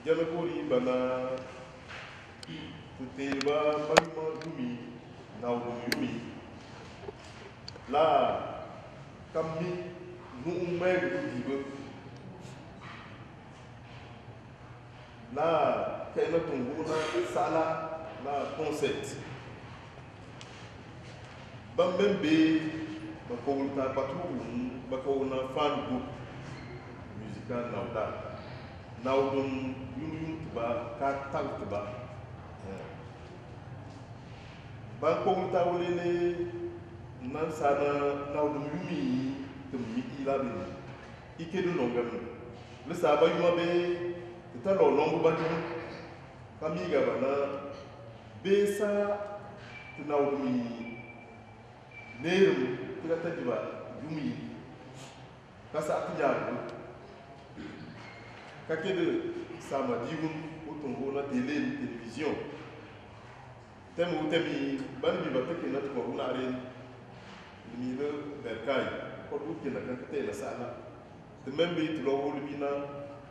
Janakori bana tuteba balma dumi naudu yumi la kami nuumai dibe la kaina tunguna sala la concept bambembe bakowulta patu bakowuna fan group musical nauda naudun yum tuba ka tag tuba bakowulta wulene nan sana naudun yumi tummi ilabe ikedu nongam le saba yuma be ta lo longu batu kami gabana besa tunaudumi nerum tiga tajiba yumi kasa atijaru kakede sama digun utungo na télévision temu temi banbi bateke na tuko una ren ni le berkai ko dukke na kakete la sala de membe tulo wolbina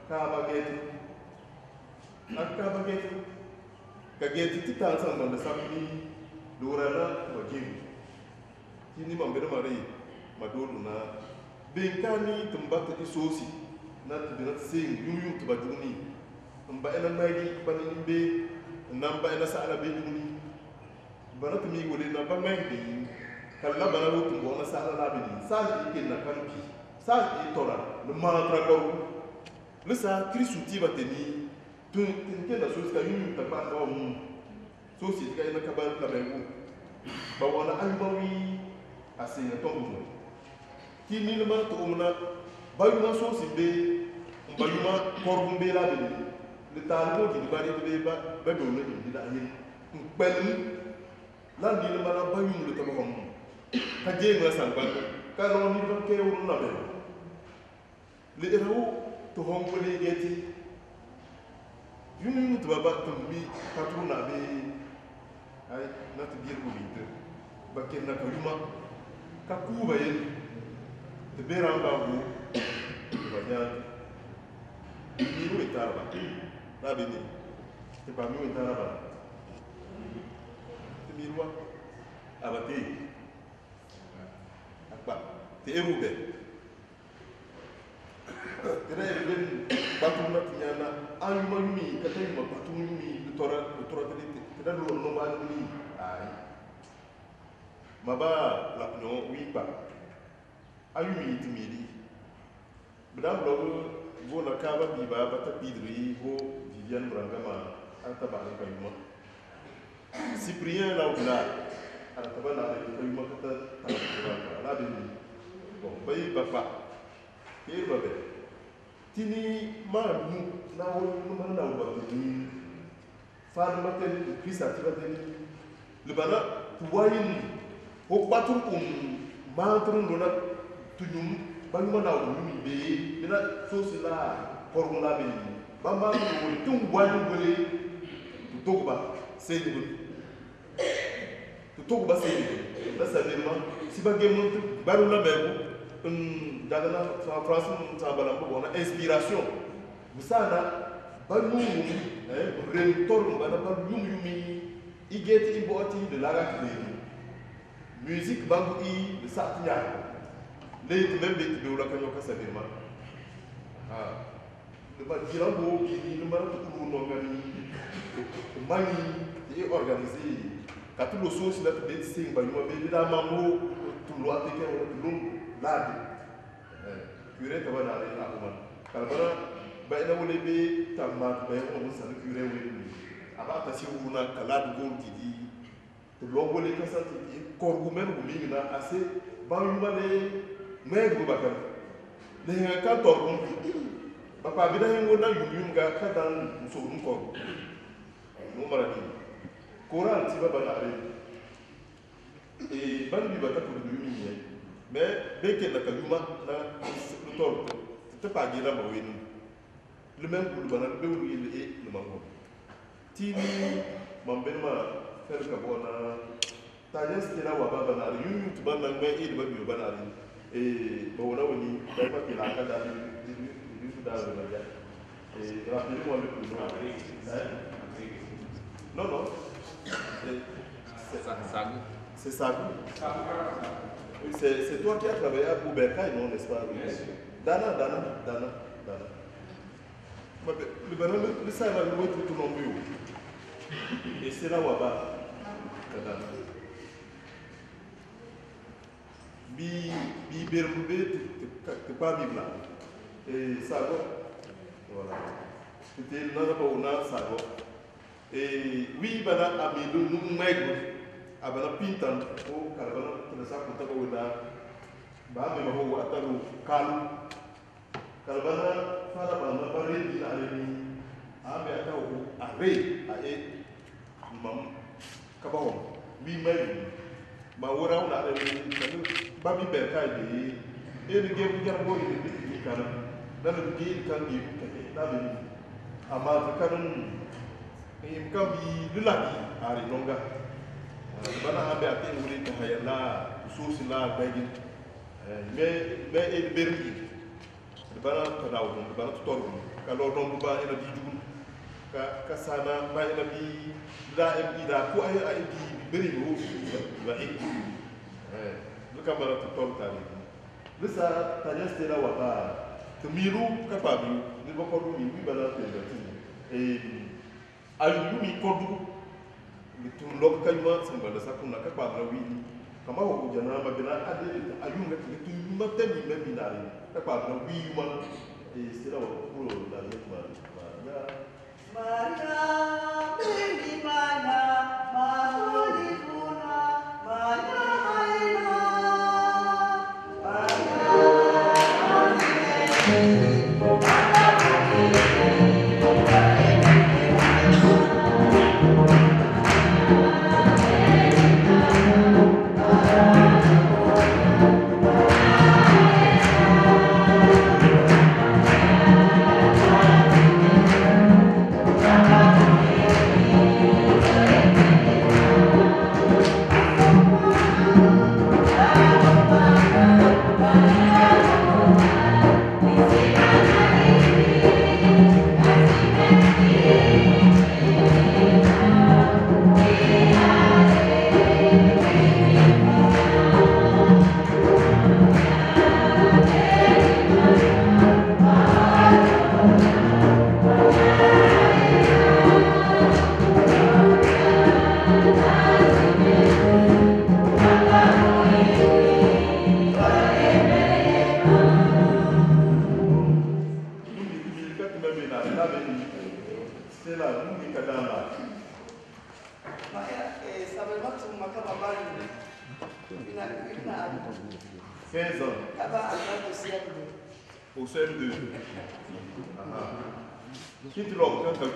ka bageti akka bageti kageti titan san da sabni dorana wajin kini mambere mari madolu na benkani tumbata isosi na tibina sing yum tubaduni mba ena magi banini be namba ena sala be duni bana tumi wole na ba magi kala bana wo tumbo na sala la be ni sa ike na kampi sa itora le mantra ko le sa krisuti bateni tun ke na sosi ka yum ta ba ko sosi ka ena ka ba la be ba wana albawi asinga tombo kini le man to umna bayuma sosi be bayuma korbumbe la be le talbo di bari be ba do le di la yin ben la di le mala bayum le to ko ka je na san ba ka ro ni ba ke wuru na be le erawo to hongo le geti yum to ba to mi ka tu na be ay na to dir ko bi ba ke na ko yuma ka ku ba yin de beramba bu banya miru itaraba la bini te pa miru itaraba te mirua abate akba te erube tere ben batuna tinyana ayuma yumi katayuma batuna yumi tora te da lo no ba ni ai maba la no wipa ayumi timiri bidam logo go na kaba biba bata pidri go Viviane Brangama anta ba ka yuma Cyprien Laudla anta ba na ka yuma kata la be bon bay papa ke babe tini ma mu na wo no na wo ba ni fa ma ten pisa tibateni le bana tuwayin ko patun ma turun dona tunyum banguma na wumi be bina sosi la formula be bamba ko tum wani gole to togba seyni to togba seyni la sabirma siba gemon baru la bego dagana France ta bala ko bona inspiration busana banu rentor bana ba yumi igeti iboti de la rakde musique bangu i de satia leit membe ti bewla kanyo kasabirma de ba jirambo ki ni mara to ko no ngani mani ti organiser katulo sosi la be sing ba yuma be da mambo to lo atike wala to lum ladi curé to bana re la kuma kalbara ba ina wole be tamma ba yo mo san curé wele ni aba ta si wuna kala du go di to lo wole kasati ko gumen gumi na ase ba yuma le mais go bakam le ka torbu papa bi da hen wona yum ga ka dan so dum ko no marani Coran ti baba na re e ban bi bata ko yum ni mais be ke na ka yuma na lu tor te pa gi la ba wen le même pour bana be wu ile e le mango ti ni mambe ma fer ka bona ta jes la wa baba na yum tu ban na me e de ba bi bana re e bo na woni da pa ki la ka da ni da da Et rappelez-moi le prénom. Non, non. C'est Sagou. C'est toi qui as travaillé à Bouberka, non, n'est-ce pas? Dana. Le baron, le saïma, le mot tout le monde. Et c'est là où on va. Bi bermube te pas vivre là. Et Sagou. Voilà. C'était une Sagou. Et oui, bana amido nous maigre. Abana pintan o kalbana tunasa kunta ko na ba me maho ataru kalbana fara bana bare di na ni abe atawo are ae mam kabawo bi mai ma wora na ni ba bi berka de e ni ge bu jar bo ni kana na ni ge kan di na be ama kanun e kam bi lulaki ari longa bana ambe ate wuri ta hayala ususi la bagin me e bergi bana tadaw bana tutor ka lo don ba ina di jugun ka sana ba ina bi da da ko ay di beri wo ba e lu ka bana tutor tari lisa tanya stela wata temiru ka pa bi ni ba ko mi bana te e ayu mi ko du itu lok kayma sembala sakuna ka pa rawi kama ho jana ma bina ade ayunga itu mate ni me binari ka pa rawi ma e sira wa ko la le ma Maria bini mana mahuli puna mana aina au CM2. Qui te l'ont quand tu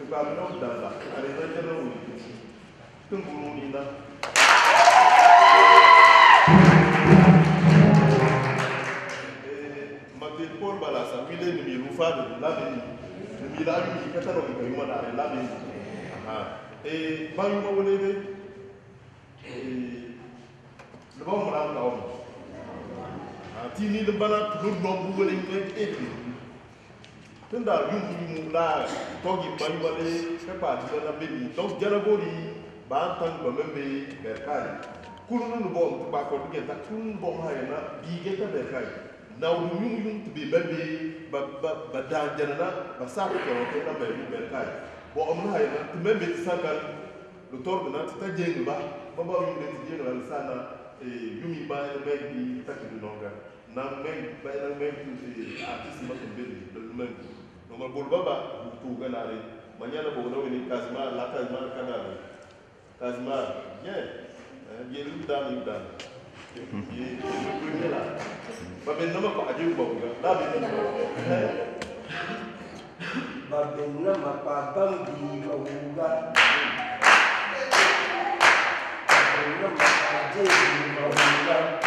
vas dans la arena de Paul Balassa, il est le Rufado, l'avenir. Le Milano, il est catalogue de Yumana, l'avenir. Et Bayuma Wolede, le bon Moulin Laum. Tini le Bana, le nom vous voulez être. Tunda Yumula, Togi Bayumale, Papa, Dina Baby, donc Janabori, Bantan, Bamembe, Berkay. Kulun bon, Bako, get a Kun Bomhayana, Bigeta Berkay. Now you to be maybe but down Janana, but Saka, or Berkay. But on high, to maybe Saka, the Torbana, Tajenga, Baba, you general Sana, a Yumi by the baby, Taki longer. Now, made by the man to the artist must be the man. No more Baba, who Ganari, Manana Bono in Kazma, Lakazma, Canary. Kazma, yeah, you done. Tapi nama Pak Haji Ubah juga. Tapi nama Pak Bangdi Ubah. Tapi nama Pak Haji Ubah.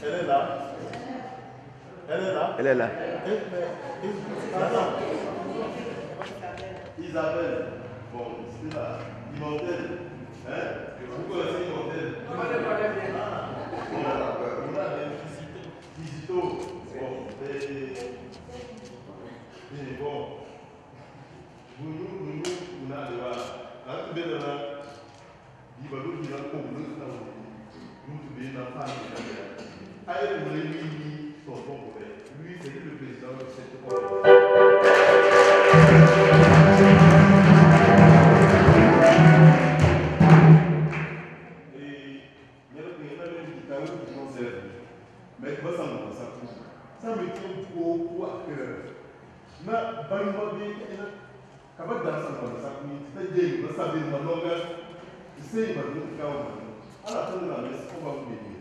Elle est là. Elle est là. Elle est là. Attends. Isabelle. Bon, c'est là. Immortelle. Hein? Vous connaissez Immortelle? On a des visito. Bon, bon. Nous, on a des là. Là, tu es là. Il va nous dire qu'on veut nous donner la femme. Allez, vous voulez lui, son bon frère. Lui, c'est le président de cette commune. Et il y a même qui t'a eu du concert. Mais moi, ça me tient beaucoup à cœur. Na banho de acaba de dançar com essa comida, está de saber uma longa, sei mas muito calma. Ela está na mesa com o bebê.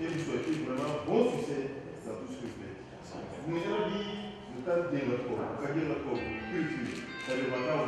Ele só aqui vraiment bon succès dans tout ce que fait. Vous avez dit le temps de notre corps, c'est-à-dire notre corps, culture, ça ne va pas où.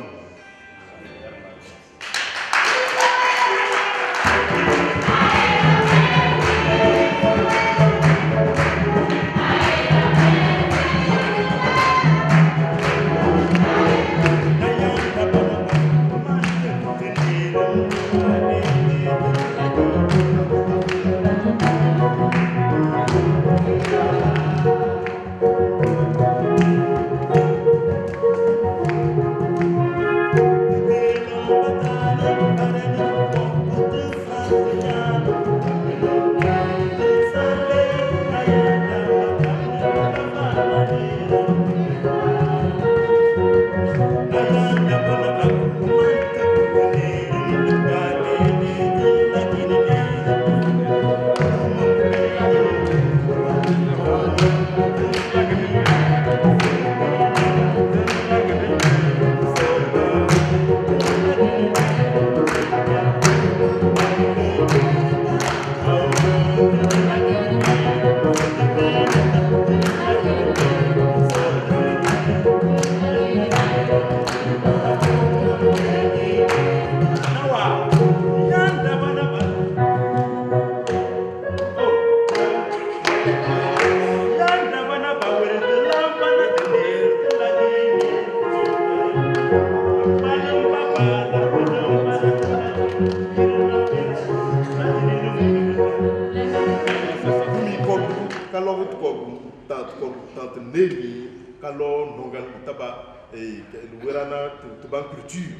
Culture.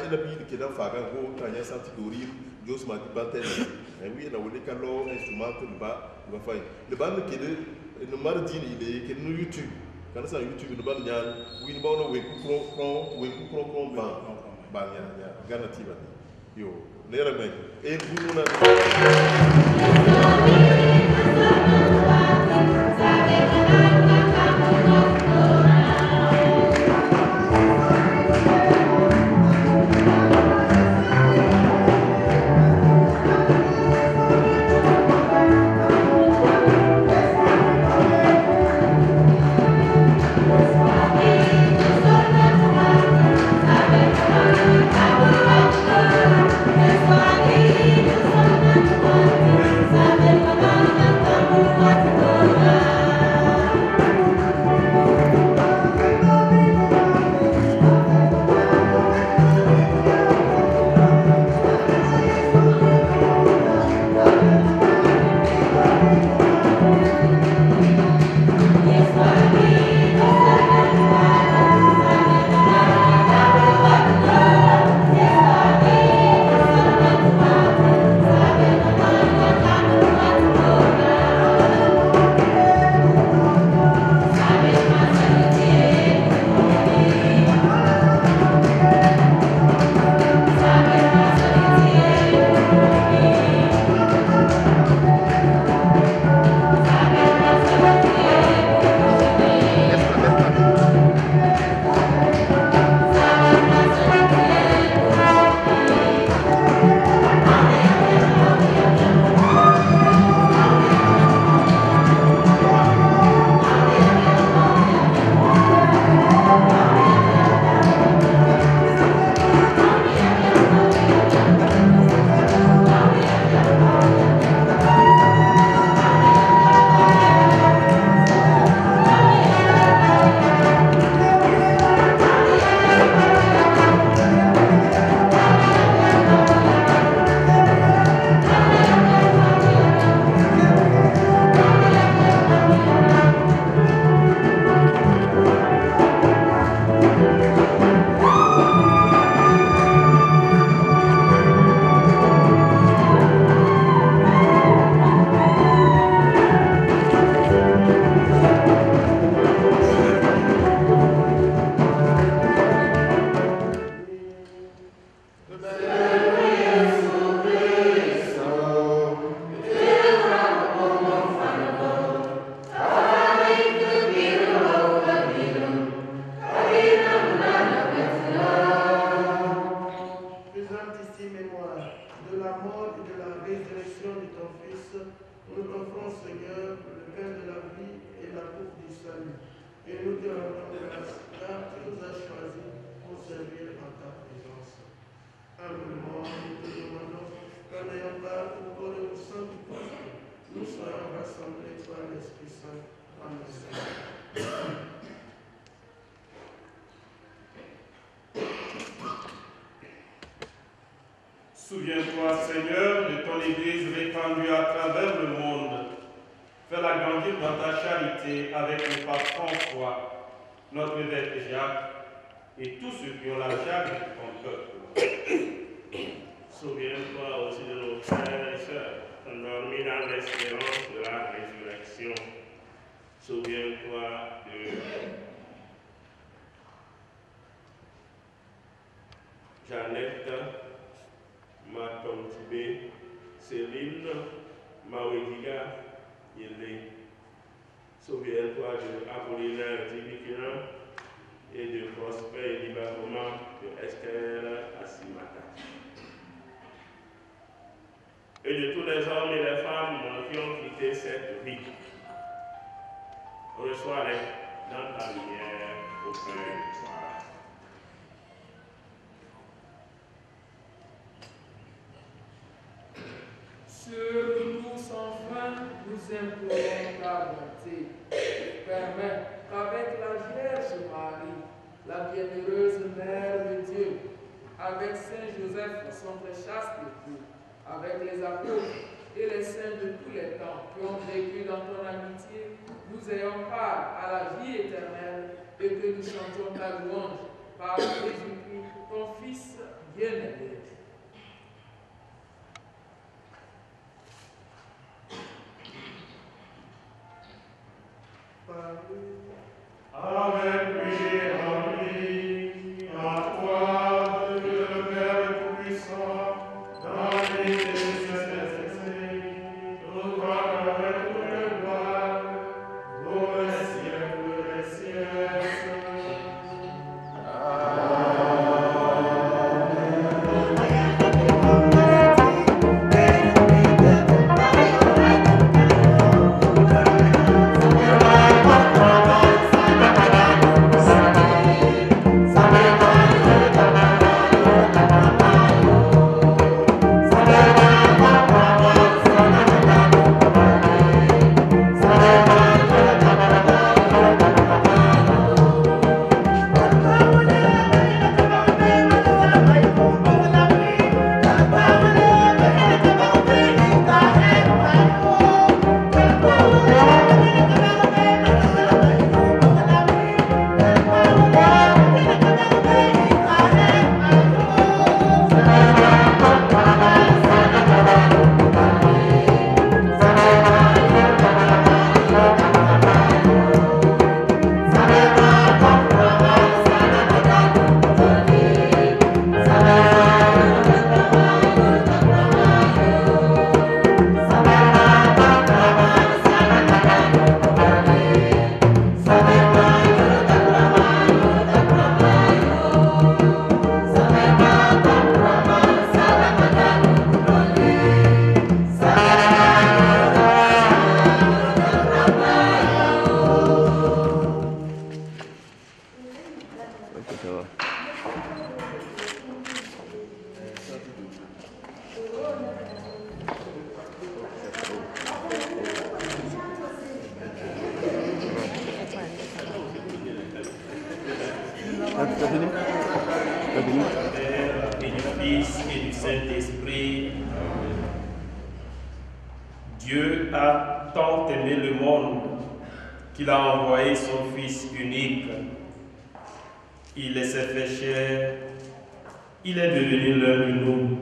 Il a dit que dans Fagan, il y a senti d'origine, Jos m'a dit Bantel. Oui, il a voulu qu'un instrument de bas, il va faire. Le band qui est le mardi, il est qui est sur YouTube. Quand ça YouTube, le band, il y a oui, il y a un Ganativa. Yo, les remèdes. Et vous, Sabe Souviens-toi, Seigneur, de ton Église répandue à travers le monde. Fais-la grandir dans ta charité avec le pape François, notre évêque Jacques, et tous ceux qui ont la charge de ton peuple. Souviens-toi aussi de nos frères et sœurs, endormis dans l'espérance de la résurrection. Souviens-toi de Jeannette, Matom Tibé, Céline, Mawediga, Yélé. Souviens-toi de Apollinaire Tibikina et de Prosper Libakoma, de Esther Assimata. Et de tous les hommes et les femmes qui ont quitté cette vie. Reçois-les dans ta lumière au feu du soir. Sur tous enfin, nous implorons ta bonté. Permets qu'avec la Vierge Marie, la bienheureuse Mère de Dieu, avec Saint Joseph, son très chaste époux, avec les apôtres et les saints de tous les temps qui ont vécu dans ton amitié, nous ayons part à la vie éternelle et que nous chantions ta louange par Jésus-Christ, ton Fils bien-aimé. Avec lui et en lui, en toi, Dieu le Père Tout-Puissant, dans l'unité du Saint-Esprit, tout comme avec tout le gloire, pour les siècles des siècles. Et du Fils et du Saint-Esprit. Dieu a tant aimé le monde qu'il a envoyé son Fils unique. Il s'est fait chair, il est devenu l'un de nous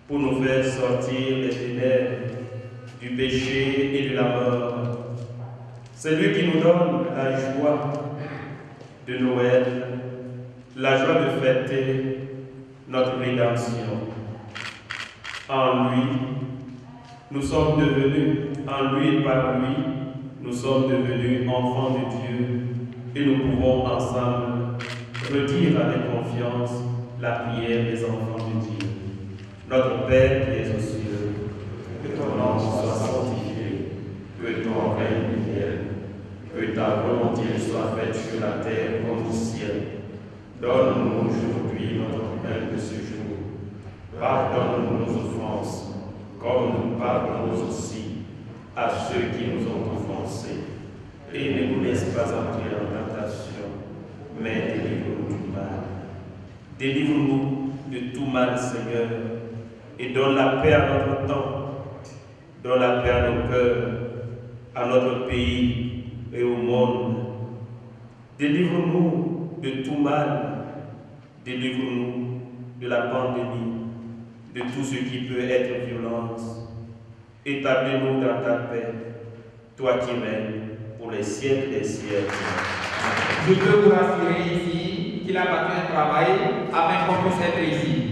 pour nous faire sortir des ténèbres, du péché et de la mort. C'est lui qui nous donne la joie de Noël, la joie de fêter notre rédemption. En lui, nous sommes devenus, en lui et par lui, nous sommes devenus enfants de Dieu et nous pouvons ensemble redire avec confiance la prière des enfants de Dieu. Notre Père qui es aux cieux, que ton nom soit sanctifié, que ton règne vienne, que ta volonté soit faite sur la terre comme au ciel. Donne-nous aujourd'hui notre pain de ce jour. Pardonne-nous nos offenses, comme nous pardonnons aussi à ceux qui nous ont offensés. Et ne nous laisse pas entrer en tentation, mais délivre-nous du mal. Délivre-nous de tout mal, Seigneur, et donne la paix à notre temps, donne la paix à nos cœurs, à notre pays et au monde. Délivre-nous de tout mal, délivre-nous de la pandémie, de tout ce qui peut être violence. Établis-nous dans ta paix, toi qui règnes pour les siècles des siècles. Je peux vous rassurer ici qu'il a battu un travail afin qu'on puisse être ici.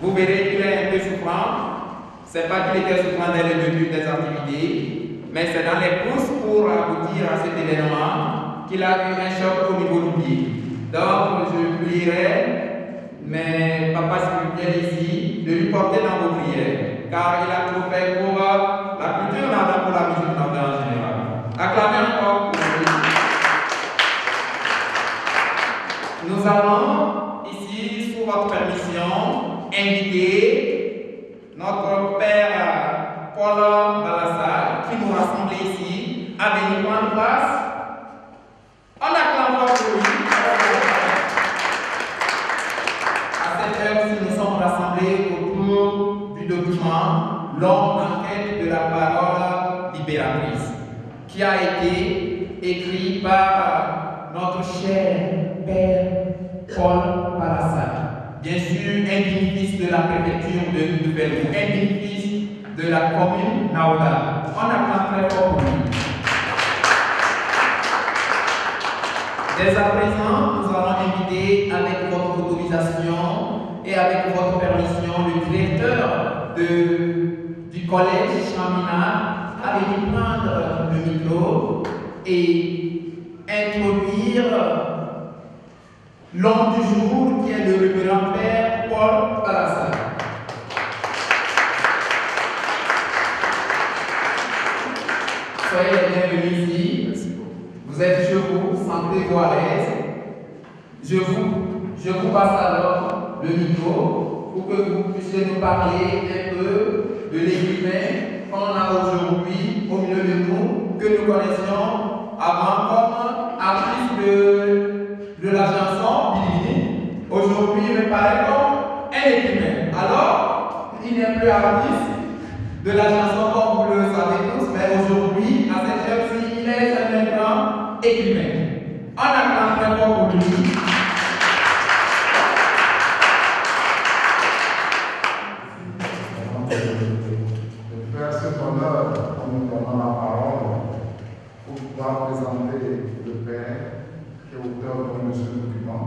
Vous verrez qu'il est un peu souffrant. Ce n'est pas qu'il était souffrant dès le début des activités, mais c'est dans les courses pour aboutir à cet événement qu'il a eu un choc au niveau du pied. Donc, je prierai mes papas spirituels ici de lui porter dans vos prières, car il a tout fait pour la culture nada, pour la musique nada en général. Acclamez encore pour lui. Nous allons ici, sous votre permission, inviter notre père Paul Balassar, qui nous rassemble ici, à venir prendre place. On acclame encore pour lui. À cette heure-ci, nous sommes rassemblés autour du document Longue enquête de la parole libératrice, qui a été écrit par notre cher père Paul Balassar. Bien sûr, un digne-fils de la préfecture de Nouvelle-Zélande, un digne-fils de la commune Naouda. On acclame très fort pour lui. Dès à présent, nous allons inviter, avec votre autorisation et avec votre permission, le directeur du collège Chamina à venir prendre le micro et introduire l'homme du jour qui est le révérend père Paul Balassar. Soyez les bienvenus ici. Vous êtes chez vous, sentez-vous à l'aise. Je vous passe alors le micro pour que vous puissiez nous parler un peu de l'écrivain qu'on a aujourd'hui au milieu de nous, que nous connaissions avant comme artiste de la chanson Billy. Aujourd'hui, il me paraît comme un écrivain. Alors, il n'est plus artiste de la chanson comme vous le savez tous, mais aujourd'hui, à cette heure-ci, il est un grand écrivain. On acclame très fort pour lui. De faire cet honneur en nous donnant la parole pour pouvoir présenter le Père qui est auteur de ce document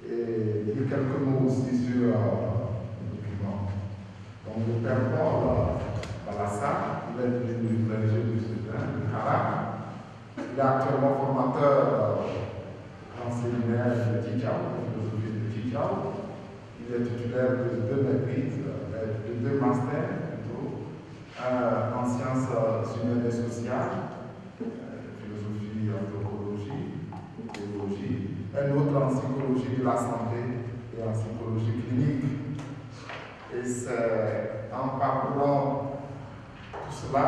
et dire quelques mots aussi sur le document. Donc le Père Paul Balassar, il est du berger du Sudin, du Carac. Il est actuellement formateur en séminaire de Tijao, de philosophie de Tijao. Il est titulaire de 2 maîtrises, de 2 masters plutôt, en sciences humaines et sociales, philosophie, anthropologie, théologie, un autre en psychologie de la santé et en psychologie clinique. Et c'est en parcourant tout cela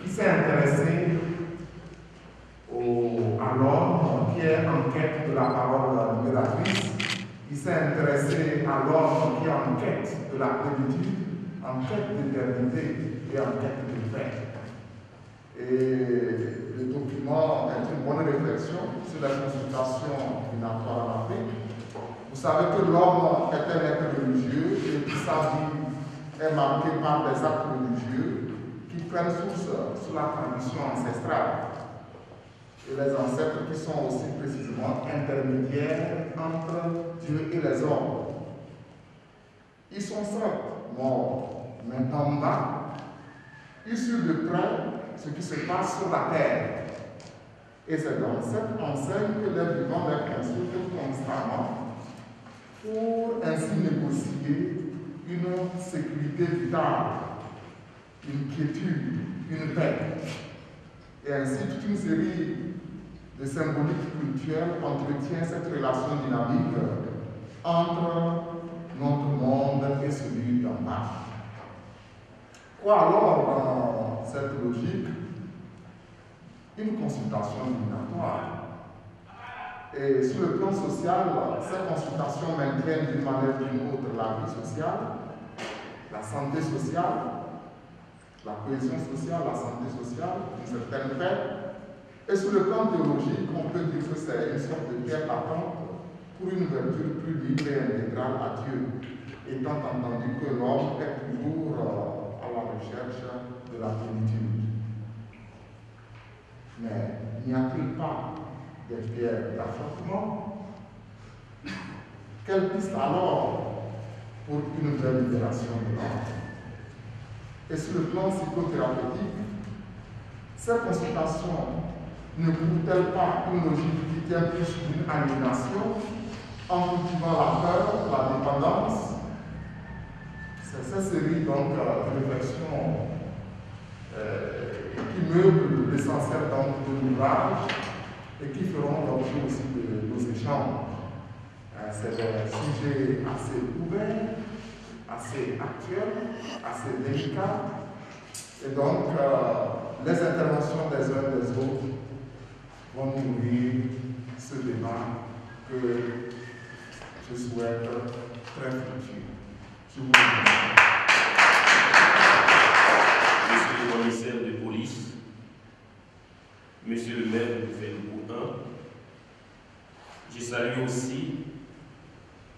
qu'il s'est intéressé à l'homme qui est en quête de la parole libératrice. Il s'est intéressé à l'homme qui est en quête de la plénitude, en quête d'éternité et en quête de paix. Et le document est une bonne réflexion sur la consultation minatoire en Afrique. Vous savez que l'homme est un être religieux et que sa vie est marquée par des actes religieux qui prennent source sur la tradition ancestrale. Et les ancêtres qui sont aussi précisément intermédiaires entre Dieu et les hommes. Ils sont certes morts, mais en bas, ils suivent de près ce qui se passe sur la terre. Et c'est dans cette enseigne que les vivants les consultent constamment pour ainsi négocier une sécurité vitale, une quiétude, une paix. Et ainsi, toute une série de symboliques culturelles entretient cette relation dynamique entre notre monde et celui d'en bas. Quoi alors dans cette logique? Une consultation divinatoire. Et sur le plan social, ces consultations maintiennent d'une manière ou d'une autre la vie sociale, la santé sociale, la cohésion sociale, la santé sociale, une certaine paix. Et sur le plan théologique, on peut dire que c'est une sorte de pierre battante pour une ouverture plus libre et intégrale à Dieu, étant entendu que l'homme est toujours à la recherche de la plénitude. Mais n'y a-t-il pas des pierres d'affrontement? Quelle piste alors pour une vraie libération de l'homme? Et sur le plan psychothérapeutique, ces consultations ne prouvent-elles pas une logique qui tient plus d'une aliénation en cultivant la peur, la dépendance? C'est cette série donc, de réflexions qui meublent l'essentiel de l'ouvrage et qui feront l'objet aussi de nos échanges. C'est des sujets assez ouverts, assez actuels, assez délicats. Et donc, les interventions des uns et des autres vont nourrir ce débat que je souhaite très fructueux. Je vous remercie. Monsieur le commissaire de police, Monsieur le maire de Félibou 1, je salue aussi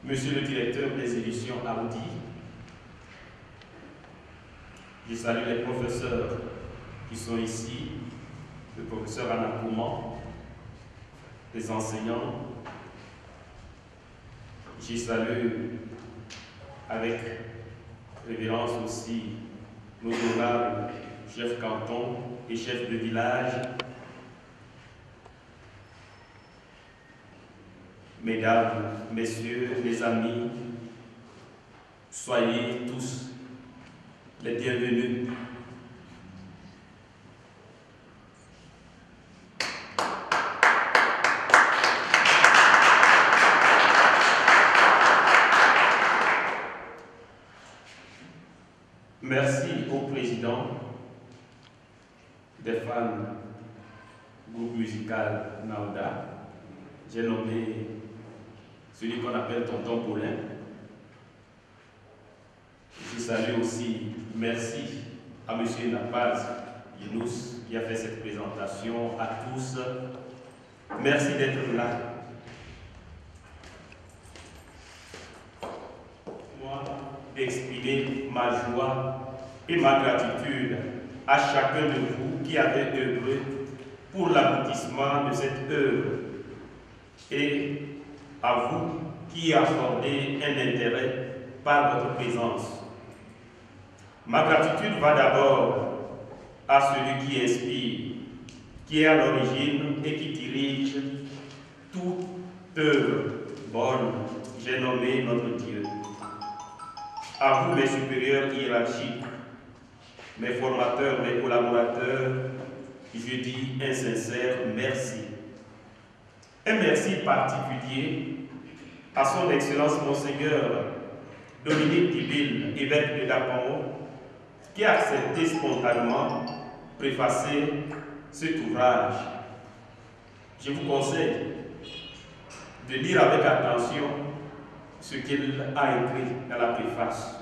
Monsieur le directeur des éditions Audi, je salue les professeurs qui sont ici, le professeur Anna Kouman, les enseignants, je salue avec révérence aussi nos honorables chefs canton et chefs de village, mesdames, messieurs, les amis, soyez tous les bienvenus. Merci au président des fans groupe musical Naouda. J'ai nommé celui qu'on appelle Tonton Paulin. Je salue aussi, merci à M. Napaz Younous qui a fait cette présentation, à tous. Merci d'être là. Moi, d'exprimer ma joie et ma gratitude à chacun de vous qui avez œuvré pour l'aboutissement de cette œuvre et à vous qui accordez un intérêt par votre présence. Ma gratitude va d'abord à celui qui inspire, qui est à l'origine et qui dirige toute œuvre bonne. J'ai nommé notre Dieu. À vous, mes supérieurs hiérarchiques, mes formateurs, mes collaborateurs, je dis un sincère merci. Un merci particulier à son Excellence Monseigneur Dominique Tibil, évêque de Dapamo, qui a accepté spontanément préfacer cet ouvrage. Je vous conseille de lire avec attention ce qu'il a écrit dans la préface.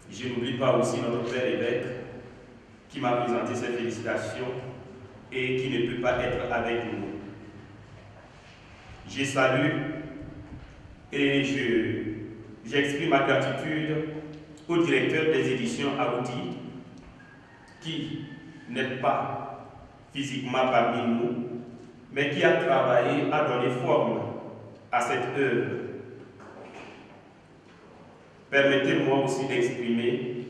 Je n'oublie pas aussi notre père évêque qui m'a présenté ses félicitations et qui ne peut pas être avec nous. Je salue et j'exprime ma gratitude au directeur des éditions Aoudi qui n'est pas physiquement parmi nous, mais qui a travaillé à donner forme à cette œuvre. Permettez-moi aussi d'exprimer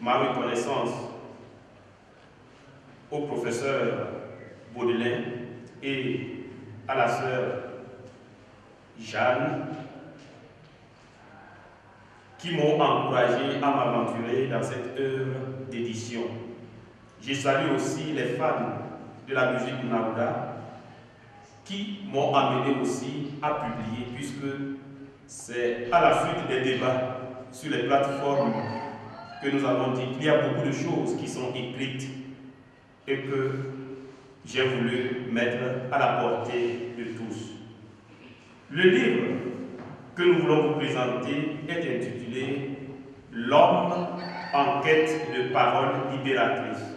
ma reconnaissance au professeur Baudelain et à la sœur Jeanne qui m'ont encouragé à m'aventurer dans cette œuvre d'édition. Je salue aussi les fans de la musique Naouda qui m'ont amené aussi à publier, puisque c'est à la suite des débats sur les plateformes que nous avons dit qu'il y a beaucoup de choses qui sont écrites et que j'ai voulu mettre à la portée de tous. Le livre que nous voulons vous présenter est intitulé « L'homme en quête de paroles libératrices.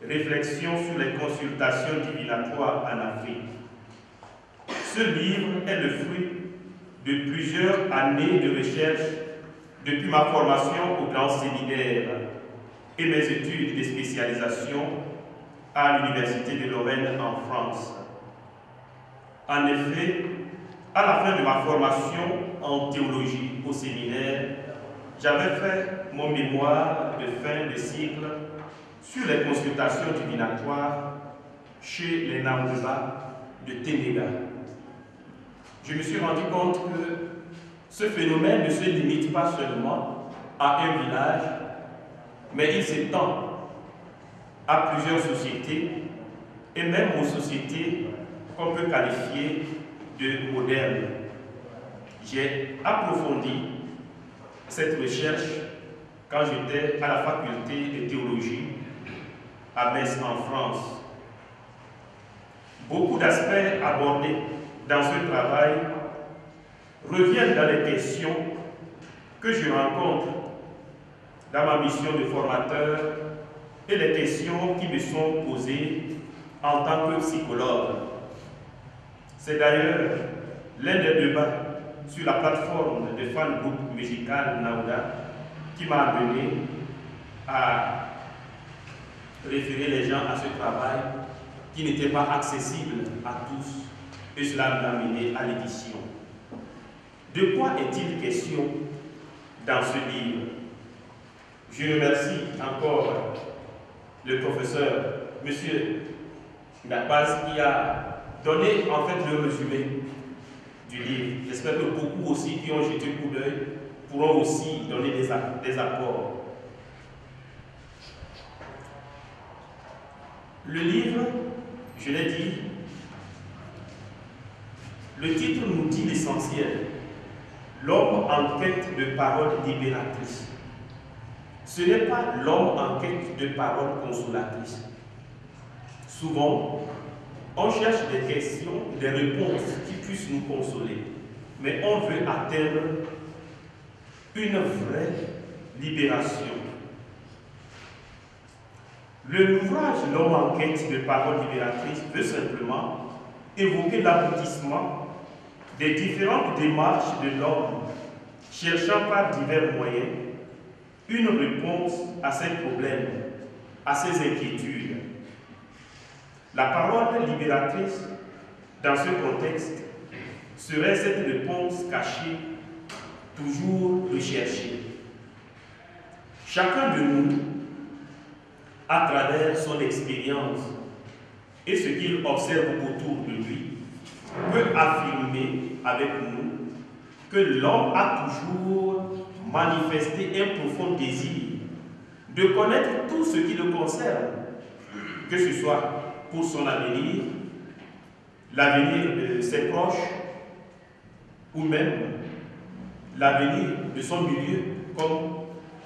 Réflexion sur les consultations divinatoires en Afrique ». Ce livre est le fruit de plusieurs années de recherche depuis ma formation au grand séminaire et mes études de spécialisation à l'Université de Lorraine en France. En effet, à la fin de ma formation en théologie au séminaire, j'avais fait mon mémoire de fin de cycle sur les consultations divinatoires chez les Naouba de Ténéga. Je me suis rendu compte que ce phénomène ne se limite pas seulement à un village, mais il s'étend à plusieurs sociétés et même aux sociétés qu'on peut qualifier de modernes. J'ai approfondi cette recherche quand j'étais à la faculté de théologie à Metz en France. Beaucoup d'aspects abordés dans ce travail reviennent dans les questions que je rencontre dans ma mission de formateur et les questions qui me sont posées en tant que psychologue. C'est d'ailleurs l'un des débats sur la plateforme de fan group musical Naouda qui m'a amené à référer les gens à ce travail qui n'était pas accessible à tous, et cela m'a amené à l'édition. De quoi est-il question dans ce livre? Je remercie encore le professeur, M. Napaz, qui a donné en fait le résumé du livre. J'espère que beaucoup aussi qui ont jeté le coup d'œil pourront aussi donner des apports. Le livre, je l'ai dit, le titre nous dit l'essentiel. L'homme en quête de paroles libératrices. Ce n'est pas l'homme en quête de paroles consolatrices. Souvent, on cherche des questions, des réponses qui puissent nous consoler. Mais on veut atteindre une vraie libération. L'ouvrage L'homme en quête de paroles libératrices veut simplement évoquer l'aboutissement des différentes démarches de l'homme, cherchant par divers moyens une réponse à ses problèmes, à ses inquiétudes. La parole libératrice, dans ce contexte, serait cette réponse cachée, toujours recherchée. Chacun de nous, à travers son expérience et ce qu'il observe autour de lui, peut affirmer avec nous que l'homme a toujours manifesté un profond désir de connaître tout ce qui le concerne, que ce soit pour son avenir, l'avenir de ses proches, ou même l'avenir de son milieu, comme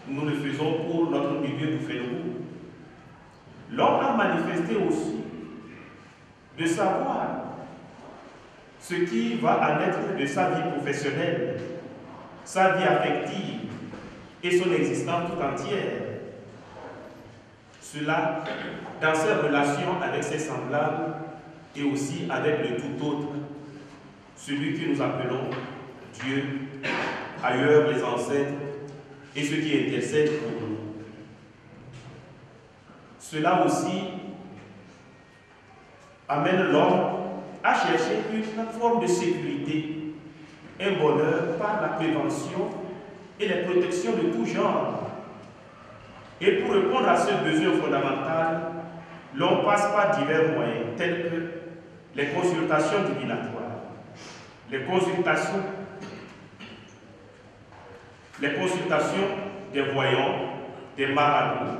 nous le faisons pour notre milieu du Fénérou. L'homme a manifesté aussi de savoir ce qui va en être de sa vie professionnelle, sa vie affective et son existence tout entière. Cela dans ses relations avec ses semblables et aussi avec le tout autre, celui que nous appelons Dieu, ailleurs les ancêtres et ceux qui intercèdent pour nous. Cela aussi amène l'homme à chercher une forme de sécurité, un bonheur par la prévention et les protections de tout genre. Et pour répondre à ce besoin fondamental, l'on passe par divers moyens, tels que les consultations divinatoires, les consultations des voyants, des marabouts,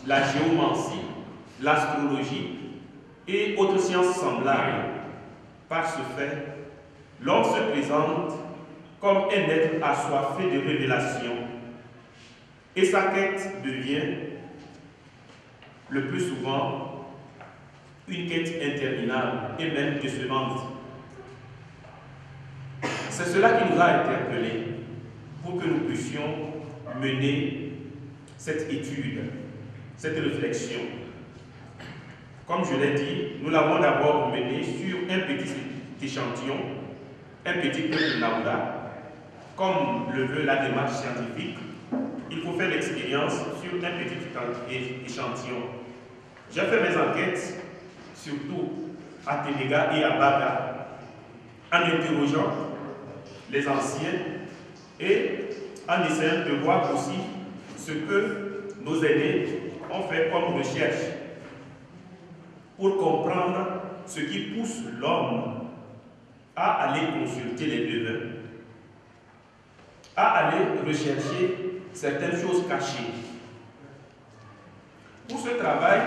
la géomancie, l'astrologie et autres sciences semblables. Par ce fait, l'homme se présente comme un être assoiffé de révélation et sa quête devient le plus souvent une quête interminable et même décevante. C'est cela qui nous a interpellés pour que nous puissions mener cette étude, cette réflexion. Comme je l'ai dit, nous l'avons d'abord menée sur un petit échantillon, un petit peuple lambda. Comme le veut la démarche scientifique, il faut faire l'expérience sur un petit échantillon. J'ai fait mes enquêtes, surtout à Ténéga et à Baga, en interrogeant les anciens et en essayant de voir aussi ce que nos aînés ont fait comme recherche pour comprendre ce qui pousse l'homme à aller consulter les devins, à aller rechercher certaines choses cachées. Pour ce travail,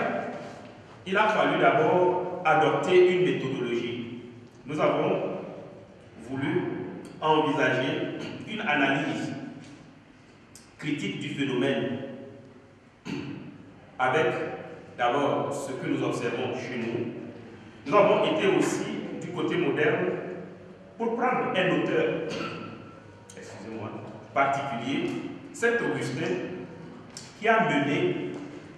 il a fallu d'abord adopter une méthodologie. Nous avons voulu envisager une analyse critique du phénomène avec d'abord ce que nous observons chez nous. Nous avons été aussi du côté moderne pour prendre un auteur, excusez-moi, particulier, Saint Augustin, qui a mené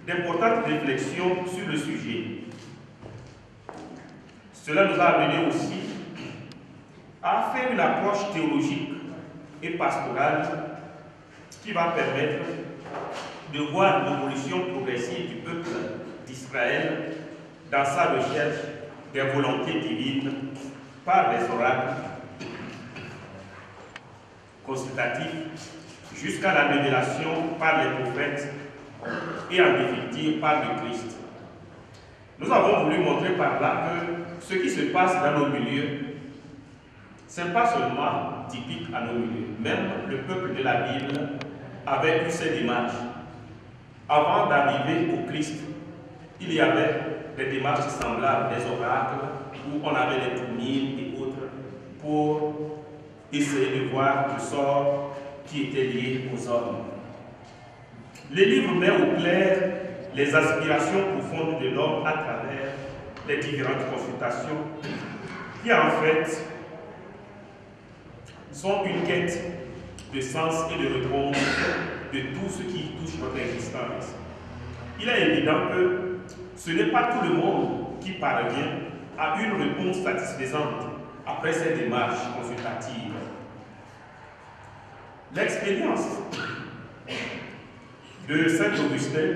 d'importantes réflexions sur le sujet. Cela nous a amené aussi à faire une approche théologique et pastorale qui va permettre de voir l'évolution progressive du peuple d'Israël dans sa recherche des volontés divines par les oracles consultatifs jusqu'à la révélation par les prophètes et en définitive par le Christ. Nous avons voulu montrer par là que ce qui se passe dans nos milieux, ce n'est pas seulement typique à nos milieux. Même le peuple de la Bible avait eu ces démarches. Avant d'arriver au Christ, il y avait des démarches semblables, des oracles, où on avait des tournines et autres, pour essayer de voir le sort qui était lié aux hommes. Le livre met au clair les aspirations profondes de l'homme à travers les différentes consultations, qui en fait sont une quête de sens et de réponse de tout ce qui touche notre existence. Il est évident que ce n'est pas tout le monde qui parvient à une réponse satisfaisante après ces démarches consultatives. L'expérience de Saint Augustin,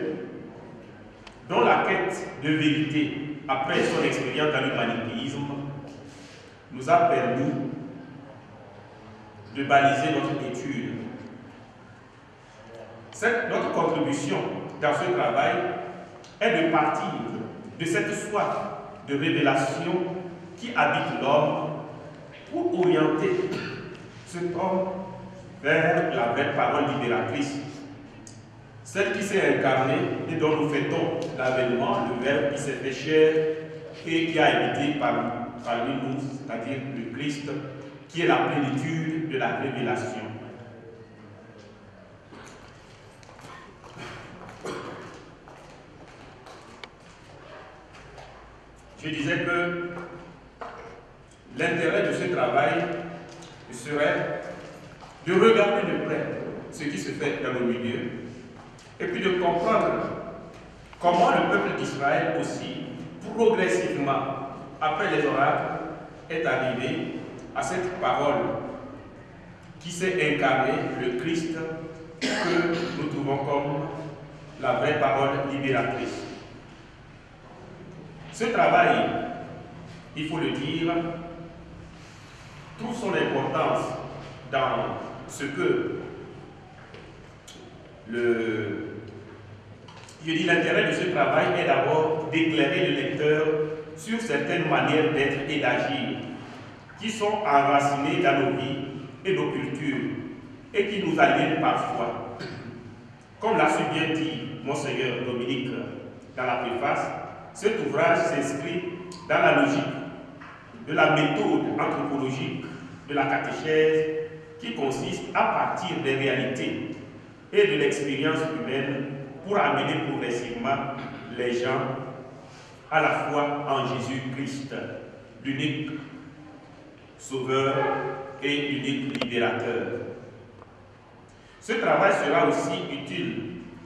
dont la quête de vérité après son expérience dans le manichéisme, nous a permis de baliser notre étude. Notre contribution dans ce travail est de partir de cette soif de révélation qui habite l'homme pour orienter cet homme vers la vraie parole libératrice, celle qui s'est incarnée et dont nous fêtons l'avènement, le Verbe qui s'est fait chair et qui a habité parmi nous, c'est-à-dire le Christ, qui est la plénitude de la révélation. Je disais que l'intérêt de ce travail serait de regarder de près ce qui se fait dans nos milieux et puis de comprendre comment le peuple d'Israël aussi, progressivement, après les oracles, est arrivé à cette parole qui s'est incarnée, le Christ, que nous trouvons comme la vraie parole libératrice. Ce travail, il faut le dire, trouve son importance dans ce que l'intérêt de ce travail est d'abord d'éclairer le lecteur sur certaines manières d'être et d'agir qui sont enracinées dans nos vies et nos cultures et qui nous aliènent parfois. Comme l'a su bien dit Monseigneur Dominique dans la préface, cet ouvrage s'inscrit dans la logique de la méthode anthropologique de la catéchèse qui consiste à partir des réalités et de l'expérience humaine pour amener progressivement les gens à la foi en Jésus-Christ, l'unique Sauveur et unique Libérateur. Ce travail sera aussi utile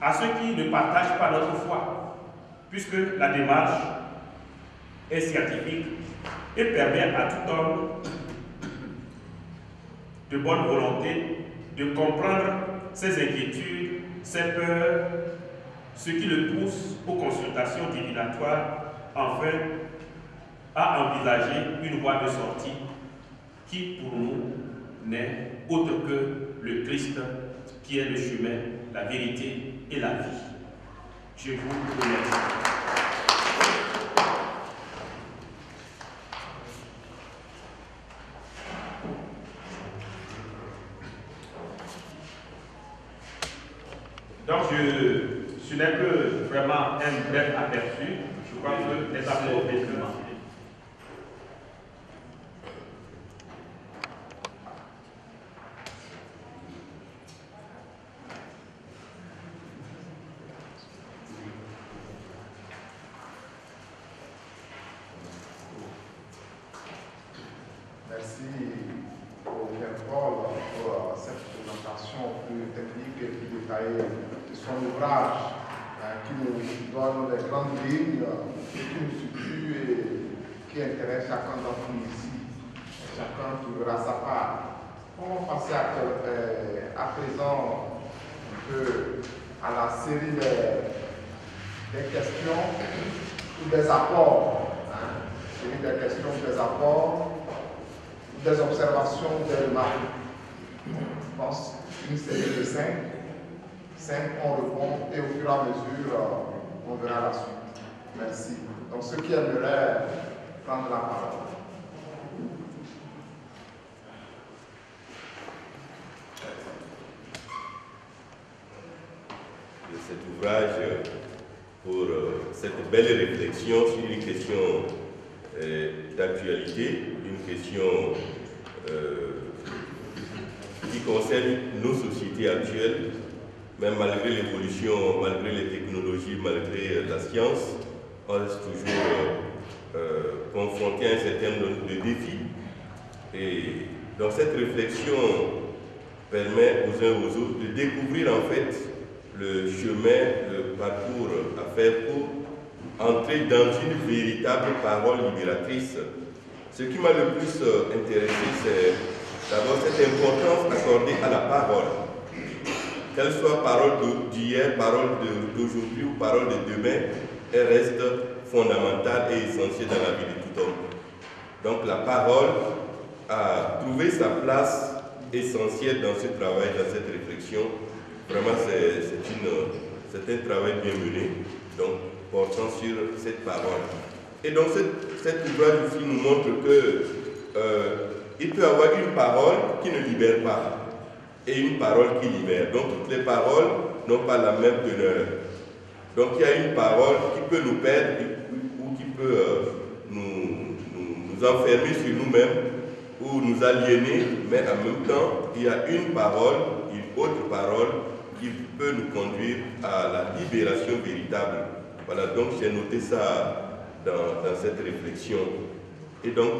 à ceux qui ne partagent pas notre foi, puisque la démarche est scientifique et permet à tout homme de bonne volonté de comprendre ses inquiétudes, ses peurs, ce qui le pousse aux consultations divinatoires, afin à envisager une voie de sortie qui, pour nous, n'est autre que le Christ, qui est le chemin, la vérité et la vie. Je vous remercie. Donc, ce n'est que vraiment un bref aperçu. Je crois que les apôtres ont été mentionnés. Merci au Père Paul pour cette présentation plus technique et plus détaillée de son ouvrage, qui nous donne les grandes lignes, qui nous situe et qui intéresse chacun d'entre nous ici. Chacun trouvera sa part. On va passer à présent un peu à la série des questions ou des apports. Série des questions ou des apports, des observations, des remarques. Je pense une série de 5. On répond et au fur et à mesure, on verra la suite. Merci. Donc, ceux qui aimeraient prendre la parole. De cet ouvrage pour cette belle réflexion sur une question d'actualité, une question qui concerne nos sociétés actuelles, même malgré l'évolution, malgré les technologies, malgré la science, on reste toujours confronté à un certain nombre de défis. Et donc cette réflexion permet aux uns aux autres de découvrir en fait le chemin, le parcours à faire pour entrer dans une véritable parole libératrice. Ce qui m'a le plus intéressé, c'est d'abord cette importance accordée à la parole. Qu'elle soit parole d'hier, parole d'aujourd'hui ou parole de demain, elle reste fondamentale et essentielle dans la vie de tout homme. Donc la parole a trouvé sa place essentielle dans ce travail, dans cette réflexion. Vraiment, c'est un travail bien mené, donc portant sur cette parole. Et donc cet ouvrage aussi nous montre que il peut y avoir une parole qui ne libère pas et une parole qui libère. Donc toutes les paroles n'ont pas la même teneur. Donc il y a une parole qui peut nous perdre ou qui peut nous enfermer sur nous-mêmes ou nous aliéner, mais en même temps, il y a une parole, une autre parole qui peut nous conduire à la libération véritable. Voilà, donc j'ai noté ça dans cette réflexion. Et donc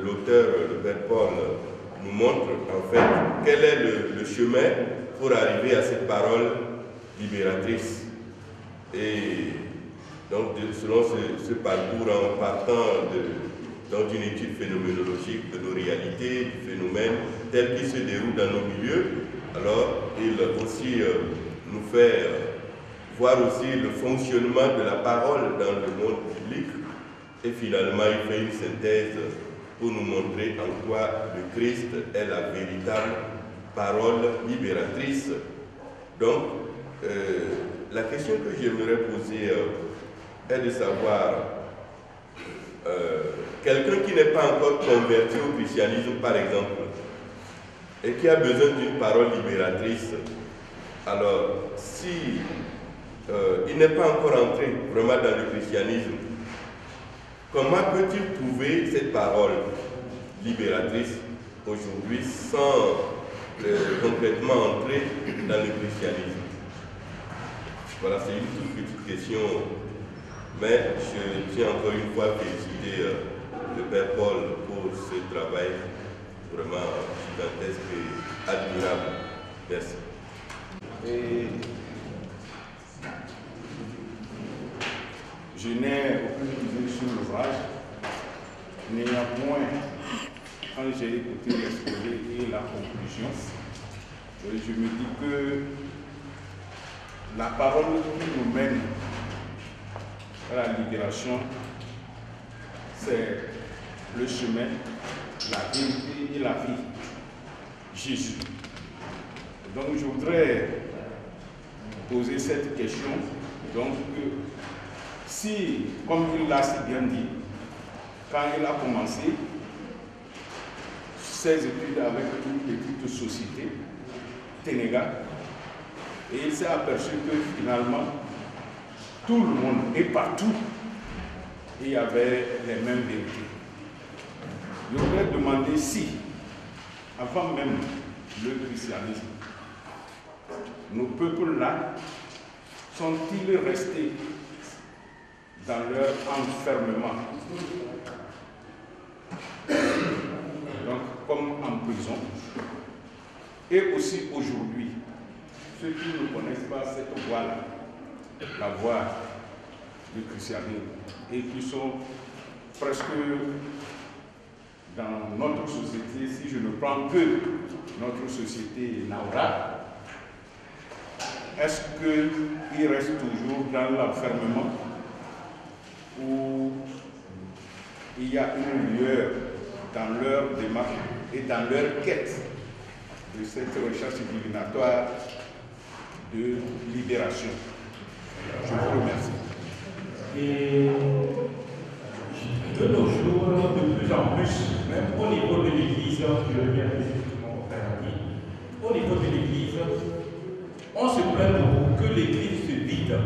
l'auteur, le Père Paul, nous montre en fait quel est le chemin pour arriver à cette parole libératrice. Et donc selon ce parcours, en partant d'une étude phénoménologique de nos réalités, du phénomène tel qu'il se déroule dans nos milieux, alors il aussi nous fait voir aussi le fonctionnement de la parole dans le monde public. Et finalement, il fait une synthèse pour nous montrer en quoi le Christ est la véritable parole libératrice. Donc, la question que j'aimerais poser est de savoir, quelqu'un qui n'est pas encore converti au christianisme, par exemple, et qui a besoin d'une parole libératrice, alors si il n'est pas encore entré vraiment dans le christianisme, comment peut-il trouver cette parole libératrice aujourd'hui sans concrètement entrer dans le christianisme? Voilà, c'est une toute petite question Mais je tiens encore une fois à féliciter le Père Paul pour ce travail vraiment gigantesque et admirable. Merci. Et je n'ai aucune idée sur l'ouvrage. Néanmoins, quand j'ai écouté l'exposé et la conclusion, je me dis que la parole qui nous mène à la libération, c'est le chemin, la vérité et la vie. Jésus. Donc je voudrais poser cette question. Donc si, comme il l'a si bien dit, quand il a commencé ses études avec une petite société, Ténéga, et il s'est aperçu que finalement, tout le monde et partout, il y avait les mêmes vérités. Je voudrais demander si, avant même le christianisme, nos peuples-là sont-ils restés dans leur enfermement, donc comme en prison, et aussi aujourd'hui, ceux qui ne connaissent pas cette voie-là, la voie du christianisme, et qui sont presque dans notre société, si je ne prends que notre société Naura, est-ce qu'ils restent toujours dans l'enfermement où il y a une lueur dans leur démarche et dans leur quête de cette recherche divinatoire de libération? Je vous remercie. Et de nos jours, de plus en plus, même au niveau de l'Église, je reviens à mon frère a dit, au niveau de l'Église, on se plaint beaucoup que l'Église se vide.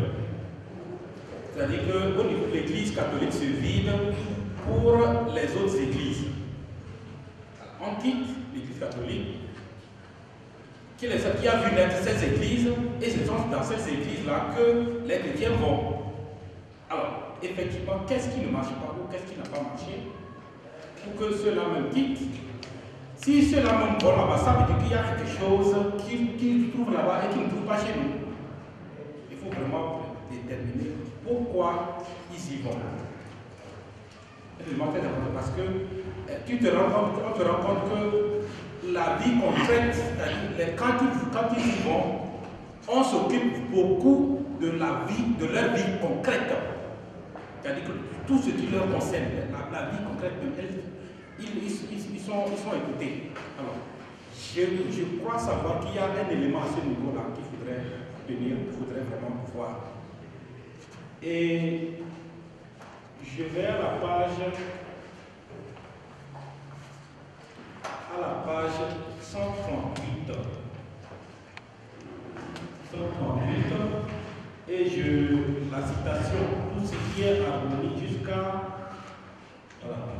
C'est-à-dire qu'au niveau de l'Église catholique se vide pour les autres églises. On quitte l'Église catholique, qui a vu naître ces églises, et ce sont dans ces églises-là que les chrétiens vont. Alors, effectivement, qu'est-ce qui ne marche pas ou qu'est-ce qui n'a pas marché pour que ceux-là même quittent? Si ceux-là même vont là-bas, ça veut dire qu'il y a quelque chose qu'ils trouvent là-bas et qu'ils ne trouvent pas chez nous. Il faut vraiment déterminer pourquoi ils y vont. C'est vraiment très important parce que on te rend compte que la vie concrète, c'est-à-dire quand ils y vont, on s'occupe beaucoup de la vie, de leur vie concrète. C'est-à-dire que tout ce qui leur concerne, la vie concrète de elles, ils sont écoutés. Alors, je crois savoir qu'il y a un élément à ce niveau-là qu'il faudrait tenir, qu'il faudrait vraiment voir. Et je vais à la page 138. 138. Et la citation, tout ce qui est harmonie jusqu'à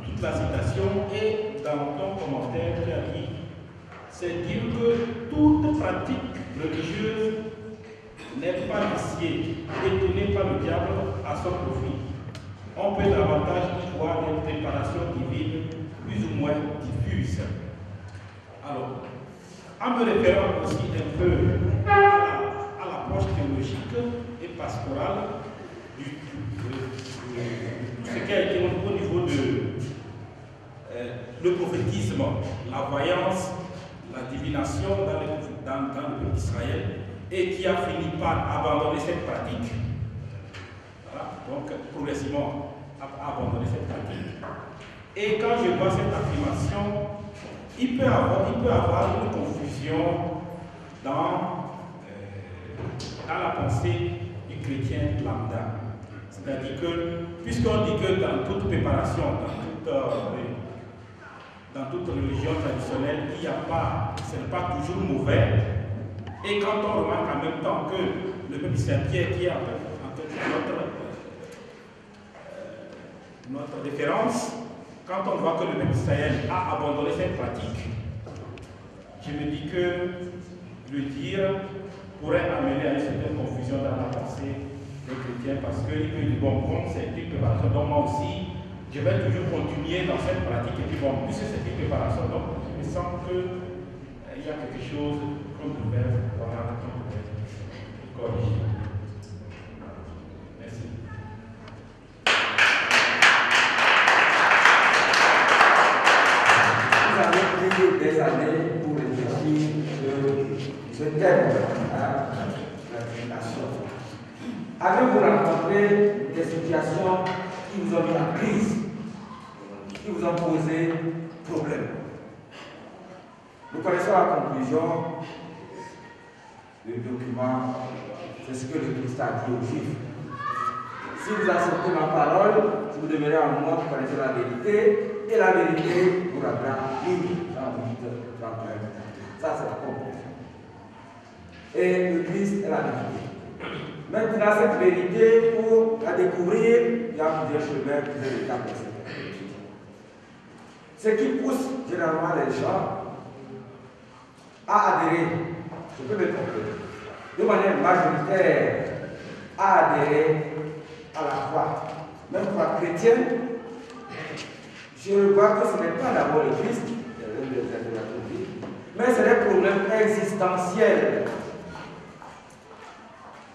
toute la citation, et dans ton commentaire tu as dit, c'est dire que toute pratique religieuse n'est pas viciée, détournée par le diable à son profit. On peut davantage y voir des préparations divines plus ou moins diffuses. Alors, en me référant aussi un peu à l'approche théologique et pastorale de ce qui a été au niveau de le prophétisme, la voyance, la divination dans le peuple d'Israël, et qui a fini par abandonner cette pratique. Voilà, donc progressivement abandonner cette pratique. Et quand je vois cette affirmation, il peut avoir une confusion dans la pensée du chrétien lambda. C'est-à-dire que, puisqu'on dit que dans toute préparation, dans toute religion traditionnelle, il n'y a pas, ce n'est pas toujours mauvais. Et quand on remarque en même temps que le peuple Saint-Pierre, qui est en notre référence, quand on voit que le peuple Israël a abandonné cette pratique, je me dis que le dire pourrait amener à une certaine confusion dans la pensée des chrétiens parce qu'il peut dire, bon, comme c'est une préparation, donc moi aussi, je vais toujours continuer dans cette pratique. Et puis bon, puisque c'est une préparation, donc il me semble qu'il y a quelque chose qu'on devrait voir, qu'on devrait corriger. Merci. Vous avez pris des années pour réfléchir sur ce thème, la prédication. Avez-vous rencontré des situations qui vous ont mis en crise, qui vous ont posé problème? Nous connaissons la conclusion du document, c'est ce que le Christ a dit aux Juifs. Si vous acceptez ma parole, si vous demeurez en moi, vous connaissez la vérité, et la vérité vous rendra libre. Ça, c'est la conclusion. Et le Christ est la vérité. Maintenant, cette vérité, pour la découvrir, il y a plusieurs chemins, plusieurs étapes de cette vérité. Ce qui pousse généralement les gens à adhérer, je peux me tromper, de manière majoritaire, à adhérer à la foi, même foi chrétienne. Je vois que ce n'est pas d'abord le Christ, mais c'est des problèmes existentiels.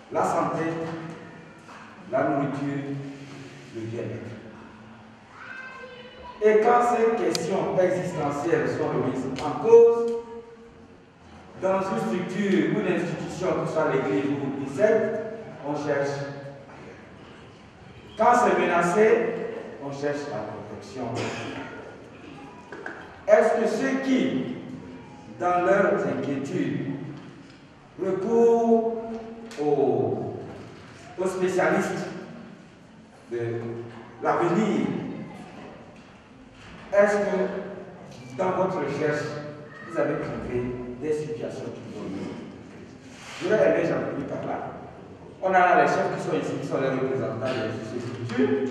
La santé, la nourriture, le bien-être. Et quand ces questions existentielles sont remises en cause, dans une structure ou une institution, que ce soit l'église ou une secte, on cherche ailleurs. Quand c'est menacé, on cherche la protection. Est-ce que ceux qui, dans leurs inquiétudes, recourent aux spécialistes de l'avenir, est-ce que dans votre recherche, vous avez trouvé des situations qui vous ont mis? J'aurais aimé, j'en ai par là. On a les chefs qui sont ici, qui sont les représentants de ces structures.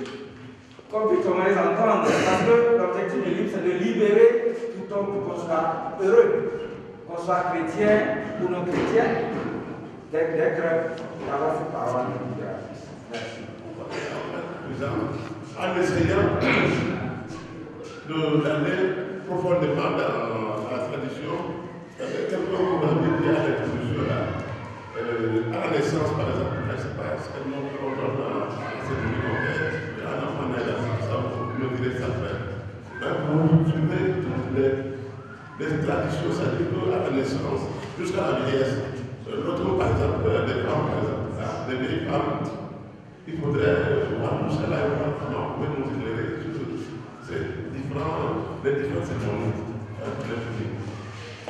Qu'on peut comment les entendre, parce que l'objectif du livre, c'est de libérer tout homme pour qu'on soit heureux, qu'on soit chrétien ou non chrétien, d'être d'avoir ces paroles libératrices. Merci. En essayant d'aller profondément dans la tradition, quelqu'un vous avez dit à l'introduction là, à la naissance par exemple, je ne sais pas, est-ce que nous donne à cette communauté, un enfant est là, ça vous me direz ça fait. Mais vous suivez toutes les traditions, ça dit qu'à la naissance jusqu'à la vieillesse. L'autre, par exemple, des femmes, par exemple, des vieilles femmes, il faudrait voir tout cela et voir comment on peut nous éclairer sur ces différentes cérémonies.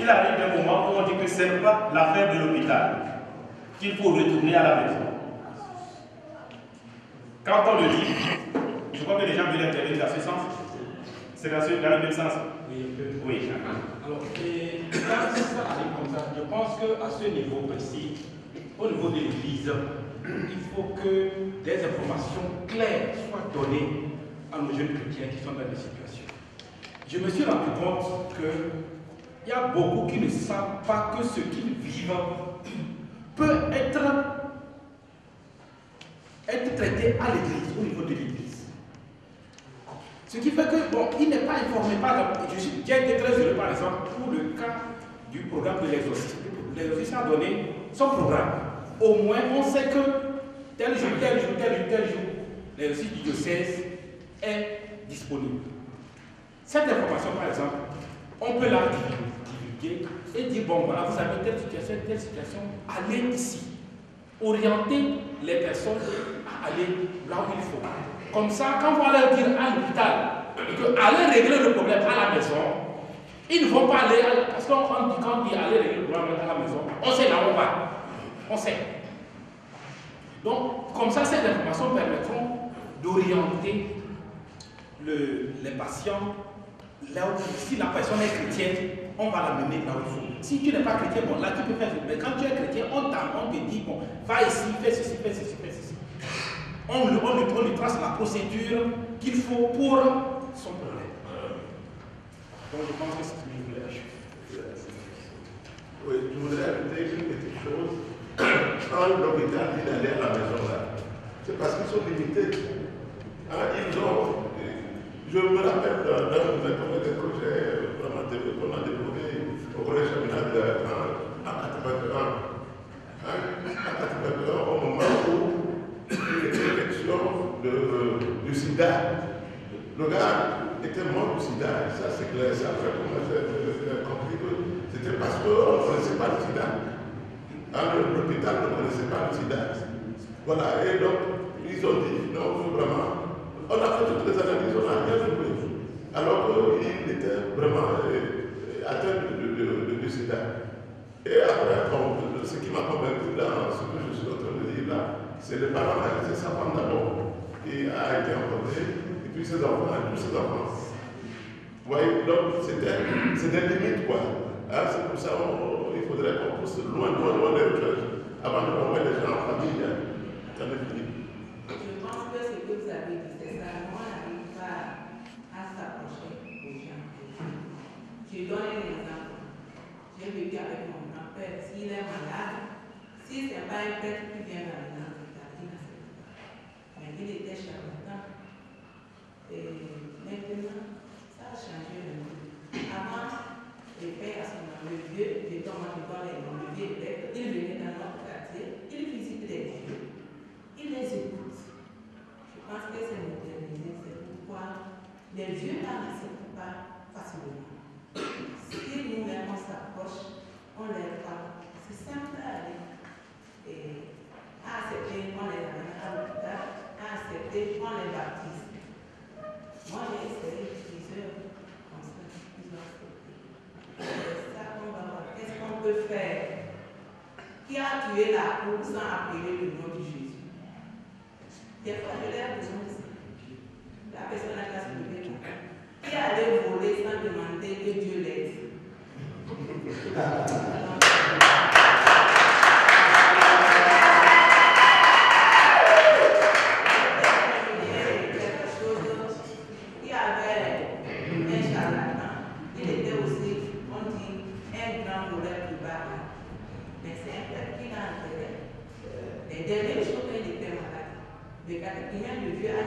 Il arrive un moment où on dit que ce n'est pas l'affaire de l'hôpital, qu'il faut retourner à la maison. Quand on le dit, je crois que les gens veulent intervenir dans ce sens. C'est dans le même sens. Oui. Alors, quand ça arrive comme ça, je pense qu'à ce niveau précis, au niveau de l'Église, il faut que des informations claires soient données à nos jeunes chrétiens qui sont dans des situations. Je me suis rendu compte qu'il y a beaucoup qui ne savent pas que ce qu'ils vivent peut être traité à l'Église, au niveau de l'Église. Ce qui fait que, bon, il n'est pas informé. Par exemple, j'ai été très heureux, par exemple, pour le cas du programme de l'exorcisme. L'exorcisme a donné son programme. Au moins, on sait que tel jour, l'exorcisme du diocèse est disponible. Cette information, par exemple, on peut la divulguer et dire, bon, voilà, vous avez telle situation, allez ici. Orienter les personnes à aller là où il faut. Comme ça, quand on va leur dire à l'hôpital qu'aller régler le problème à la maison, ils ne vont pas aller, parce qu'on dit quand on dit aller régler le problème à la maison, on sait là où on va. On sait. Donc, comme ça, ces informations permettront d'orienter les patients là où, si la personne est chrétienne, on va l'amener là où il faut. Si tu n'es pas chrétien, bon, là tu peux faire. Mais quand tu es chrétien, on te dit, bon, va ici, fais ceci, fais ceci, fais ceci. On lui trace la procédure qu'il faut pour son problème. Donc je pense que c'est ce que je voulais ajouter. Oui, je voudrais ajouter une petite chose. Quand l'hôpital dit d'aller à la maison là, c'est parce qu'ils sont limités. Hein, je me rappelle dans des projets qu'on a développés au collège Chaminade en 81. En 81, au moment où il était question du sida. Le gars était mort du sida, ça c'est clair, ça fait comment j'ai compris que c'était parce qu'on ne connaissait pas le sida. L'hôpital ne connaissait pas le sida. Voilà, et donc ils ont dit, non, vraiment, on a fait toutes les analyses, on n'a rien trouvé. Alors qu'il était vraiment atteint de sida. Et après, ce qui m'a convaincu dans ce que je suis en train de dire là, c'est le parent, c'est sa femme d'abord, qui a été rencontrée, et puis ses enfants, et tous ses enfants. Vous voyez, donc c'est des limites, quoi. Hein, c'est pour ça qu'il faudrait qu'on pousse loin des recherches avant de renvoyer les gens en famille. Ça n'est fini. Je pense que ce que vous avez dit, c'est ça. Moi, on n'arrive pas à s'approcher aux gens. Je donne un exemple. J'ai vécu avec mon grand-père. S'il est malade, si ce n'est pas un prêtre qui vient dans il n'accepte pas. Mais il était charlatan. Et maintenant, ça a changé le monde. Avant, les pères à son nom, le vieux, les tomates dans les noms, le vieux prêtre, il venait dans notre quartier, il visite les vieux, il les écoute. Je pense que c'est modernisé, c'est pourquoi les vieux n'acceptent pas facilement. Si nous-mêmes on s'approche, on les parle, c'est simple à aller. Et à accepter, on les amène à l'hôpital, à accepter, on les baptise. Moi j'ai essayé plusieurs comme ça, ils ont accepté. C'est ça qu'on va voir. Qu'est-ce qu'on peut faire? Qui a tué la cour sans appeler le nom de Jésus? Des fois, je l'ai besoin de ça. La personne a qu'à se lever. Qui allait voler sans demander que Dieu l'aide? Il y avait un charlatan. Il était aussi, on dit, un grand voleur du bar. Mais c'est un peuple qui l'a enterré. Les dernières choses, il était malade. Le catéchumène, le vieux a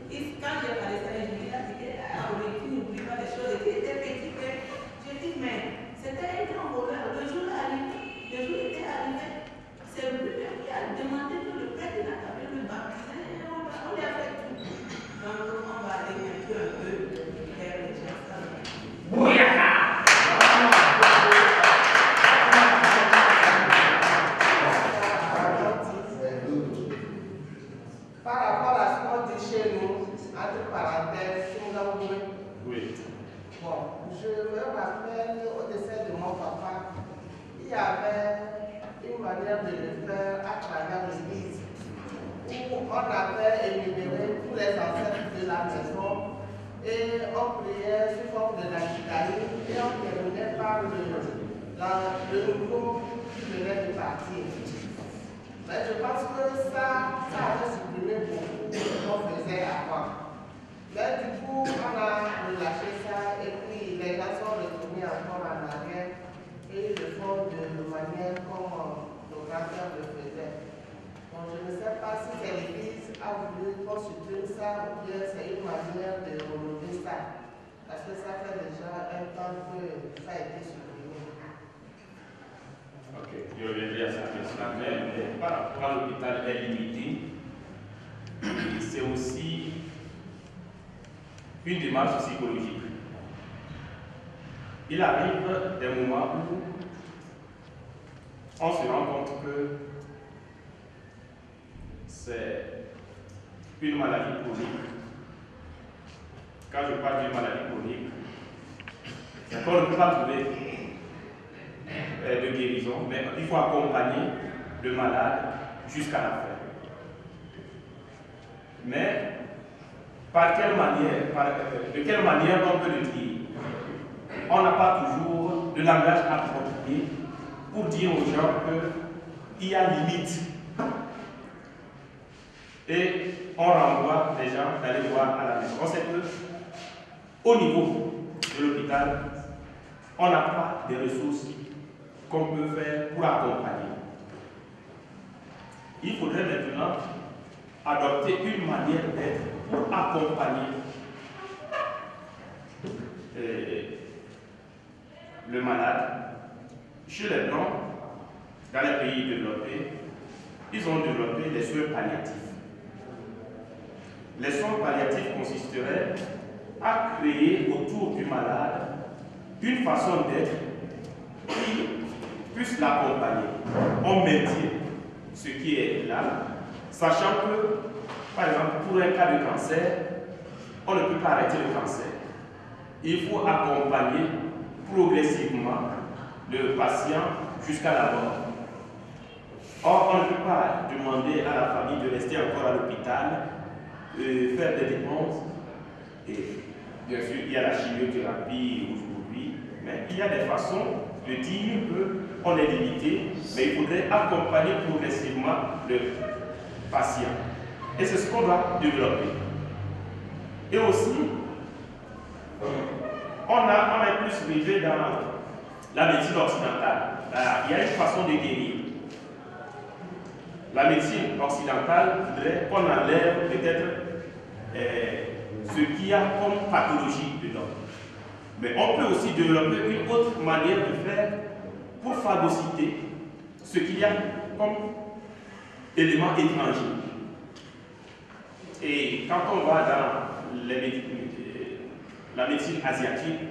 dit, quand j'ai parlé ça, il a dit tu n'oublies pas les choses. Il était petit. J'ai dit, mais c'était un grand voleur. Le jour était arrivé. C'est lui-même qui a demandé que le prêtre avait le baptême. On lui a fait tout. Donc, on va aller un peu vers les gens. Par rapport à ce qu'on dit chez nous, entre parenthèses, oui. Bon, je me rappelle au décès de mon papa, il y avait une manière de le faire à travers l'église où on avait énuméré tous les ancêtres de la maison et on priait sous forme de la chicane et on terminait par le nouveau qui venait de partir. Mais je pense que ça a supprimé beaucoup de ce qu'on faisait avant. Mais du coup, on a relâché ça et puis les gens sont retournés encore en arrière et ils le font de manière comme nos grands-pères le faisaient. Donc je ne sais pas si c'est l'église a voulu qu'on supprime ça ou bien c'est une manière de relever ça. Parce que ça fait déjà un temps que ça a été supprimé. Ok, je reviendrai à ça, mais par rapport à l'hôpital est limité, c'est aussi une démarche psychologique. Il arrive des moments où on se rend compte que c'est une maladie chronique. Quand je parle d'une maladie chronique, c'est qu'on ne peut pas trouver de guérison, mais il faut accompagner le malade jusqu'à la fin. Mais de quelle manière on peut le dire? On n'a pas toujours de langage approprié pour dire aux gens qu'il y a limite. Et on renvoie les gens d'aller voir à la maison. On sait que au niveau de l'hôpital, on n'a pas de ressources qu'on peut faire pour accompagner. Il faudrait maintenant adopté une manière d'être pour accompagner le malade. Chez les Blancs, dans les pays développés, ils ont développé les soins palliatifs. Les soins palliatifs consisteraient à créer autour du malade une façon d'être qui puisse l'accompagner. On maintient ce qui est là, sachant que, par exemple, pour un cas de cancer, on ne peut pas arrêter le cancer. Il faut accompagner progressivement le patient jusqu'à la mort. Or, on ne peut pas demander à la famille de rester encore à l'hôpital, faire des dépenses. Et bien sûr, il y a la chimiothérapie aujourd'hui, mais il y a des façons de dire qu'on est limité, mais il faudrait accompagner progressivement le patient. Et c'est ce qu'on doit développer. Et aussi, on est plus rivé dans la médecine occidentale. Il y a une façon de guérir. La médecine occidentale voudrait qu'on enlève peut-être ce qu'il y a comme pathologie dedans. Mais on peut aussi développer une autre manière de faire pour phagocyter ce qu'il y a comme élément étranger. Et quand on va dans la médecine asiatique,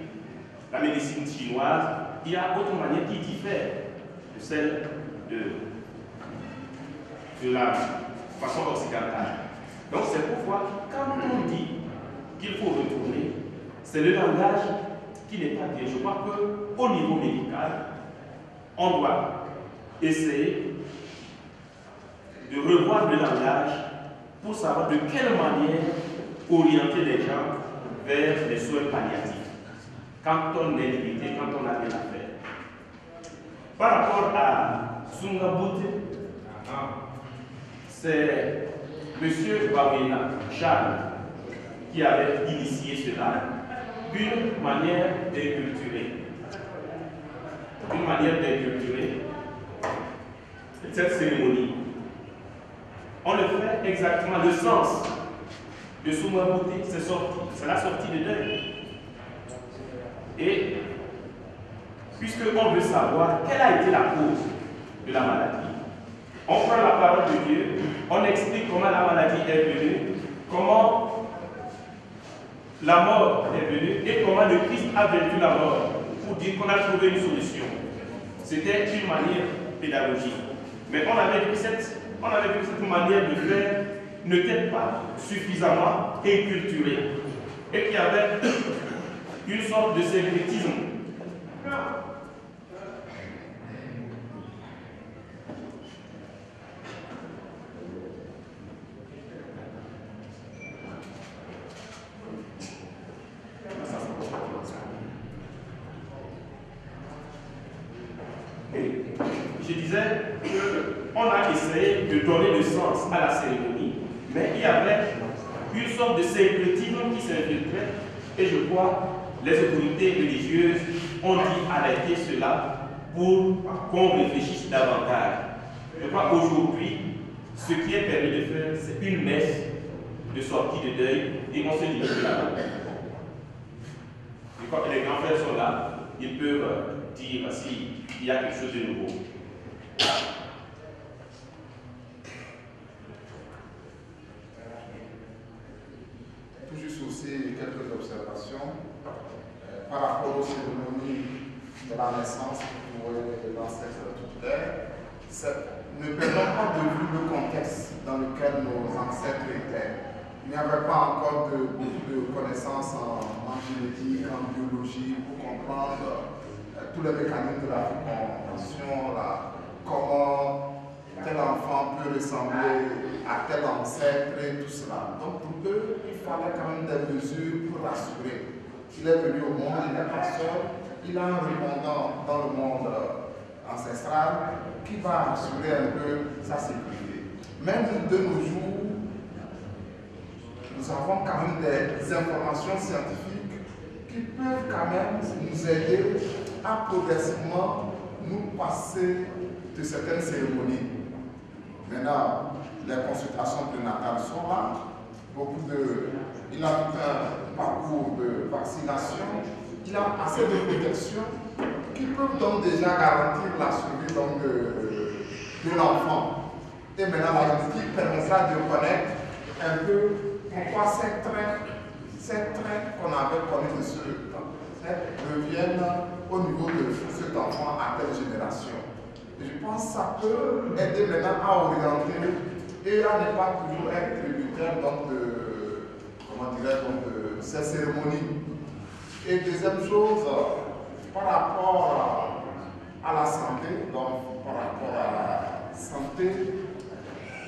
la médecine chinoise, il y a d'autres manières qui diffèrent de celle de la façon occidentale. Donc c'est pourquoi, quand on dit qu'il faut retourner, c'est le langage qui n'est pas bien. Je crois qu'au niveau médical, on doit essayer de revoir le langage pour savoir de quelle manière orienter les gens vers les soins palliatifs. Quand on est limité, quand on n'a rien à faire. Par rapport à Sungabute, c'est M. Bawena Charles qui avait initié cela, une manière d'inculturer. Une manière d'inculturer cette cérémonie. On le fait exactement, le sens de Sungabute, c'est la sortie de deuil. Et puisqu'on veut savoir quelle a été la cause de la maladie, on prend la parole de Dieu, on explique comment la maladie est venue, comment la mort est venue et comment le Christ a vaincu la mort pour dire qu'on a trouvé une solution. C'était une manière pédagogique. Mais on avait vu que cette manière de faire n'était pas suffisamment inculturée et qu'il y avait une sorte de syncrétisme. Et je disais qu'on a essayé de donner le sens à la cérémonie, mais il y avait une sorte de syncrétisme qui s'infiltrait et je crois les autorités religieuses ont dit arrêter cela pour qu'on réfléchisse davantage. Je crois qu'aujourd'hui, ce qui est permis de faire, c'est une messe de sortie de deuil et on se limite là. Je crois que les grands frères sont là, ils peuvent dire s'il y a quelque chose de nouveau. Tout juste aussi quelques observations par rapport aux cérémonies de la naissance pour l'ancêtre tutélaire. Ne perdons pas de vue le contexte dans lequel nos ancêtres étaient. Il n'y avait pas encore beaucoup de connaissances en génétique, en biologie, pour comprendre tous les mécanismes de la fécondation, comment tel enfant peut ressembler à tel ancêtre et tout cela. Donc pour eux, il fallait quand même des mesures pour rassurer. Il est venu au monde, il n'est pas seul, il a un répondant dans le monde ancestral qui va assurer un peu sa sécurité. Même de nos jours, nous avons quand même des informations scientifiques qui peuvent quand même nous aider à progressivement nous passer de certaines cérémonies. Maintenant, les consultations prénatales sont là. Il a tout un parcours de vaccination. Il a assez de protection qui peuvent donc déjà garantir la survie de l'enfant. Et maintenant, la génétique permettra de connaître un peu pourquoi ces traits qu'on avait connus de ce reviennent au niveau de cet enfant à telle génération. Et je pense que ça peut aider maintenant à orienter et à ne pas toujours être tributaire de ces cérémonies. Et deuxième chose, par rapport à la santé,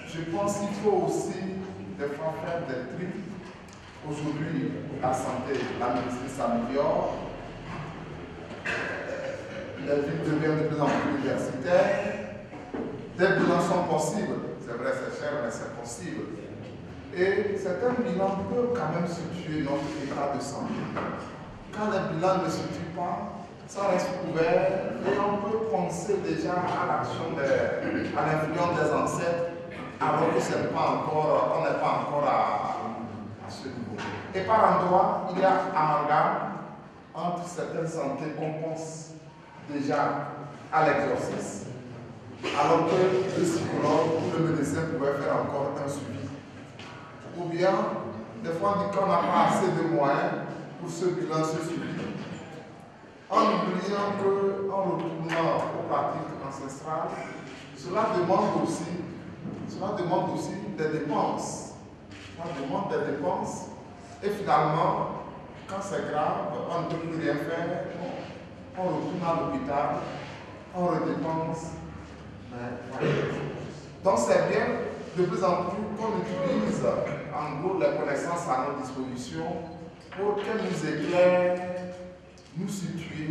je pense qu'il faut aussi des fois faire des tri. Aujourd'hui, la santé, la médecine s'améliore, les villes deviennent de plus en plus universitaires, des bilans sont possibles, c'est vrai c'est cher mais c'est possible. Et certains bilans peuvent quand même situer notre état de santé. Quand les bilans ne se situent pas, ça reste ouvert et on peut penser déjà à l'action, à l'influence des ancêtres, alors que on n'est pas encore à ce niveau. Et par endroit, il y a amalgame entre certaines santé qu'on pense déjà à l'exorcisme, alors que le psychologue ou le médecin pouvait faire encore un suivi. Ou bien, des fois, on dit qu'on n'a pas assez de moyens pour ce bilan, ce suivi. En oubliant qu'en retournant aux pratiques ancestrales, cela demande aussi des dépenses. Cela demande des dépenses. Et finalement, quand c'est grave, on ne peut plus rien faire. On retourne à l'hôpital, on redépense. Donc c'est bien de plus en plus qu'on utilise en gros les connaissances à notre disposition pour qu'elles nous éclairent, nous situer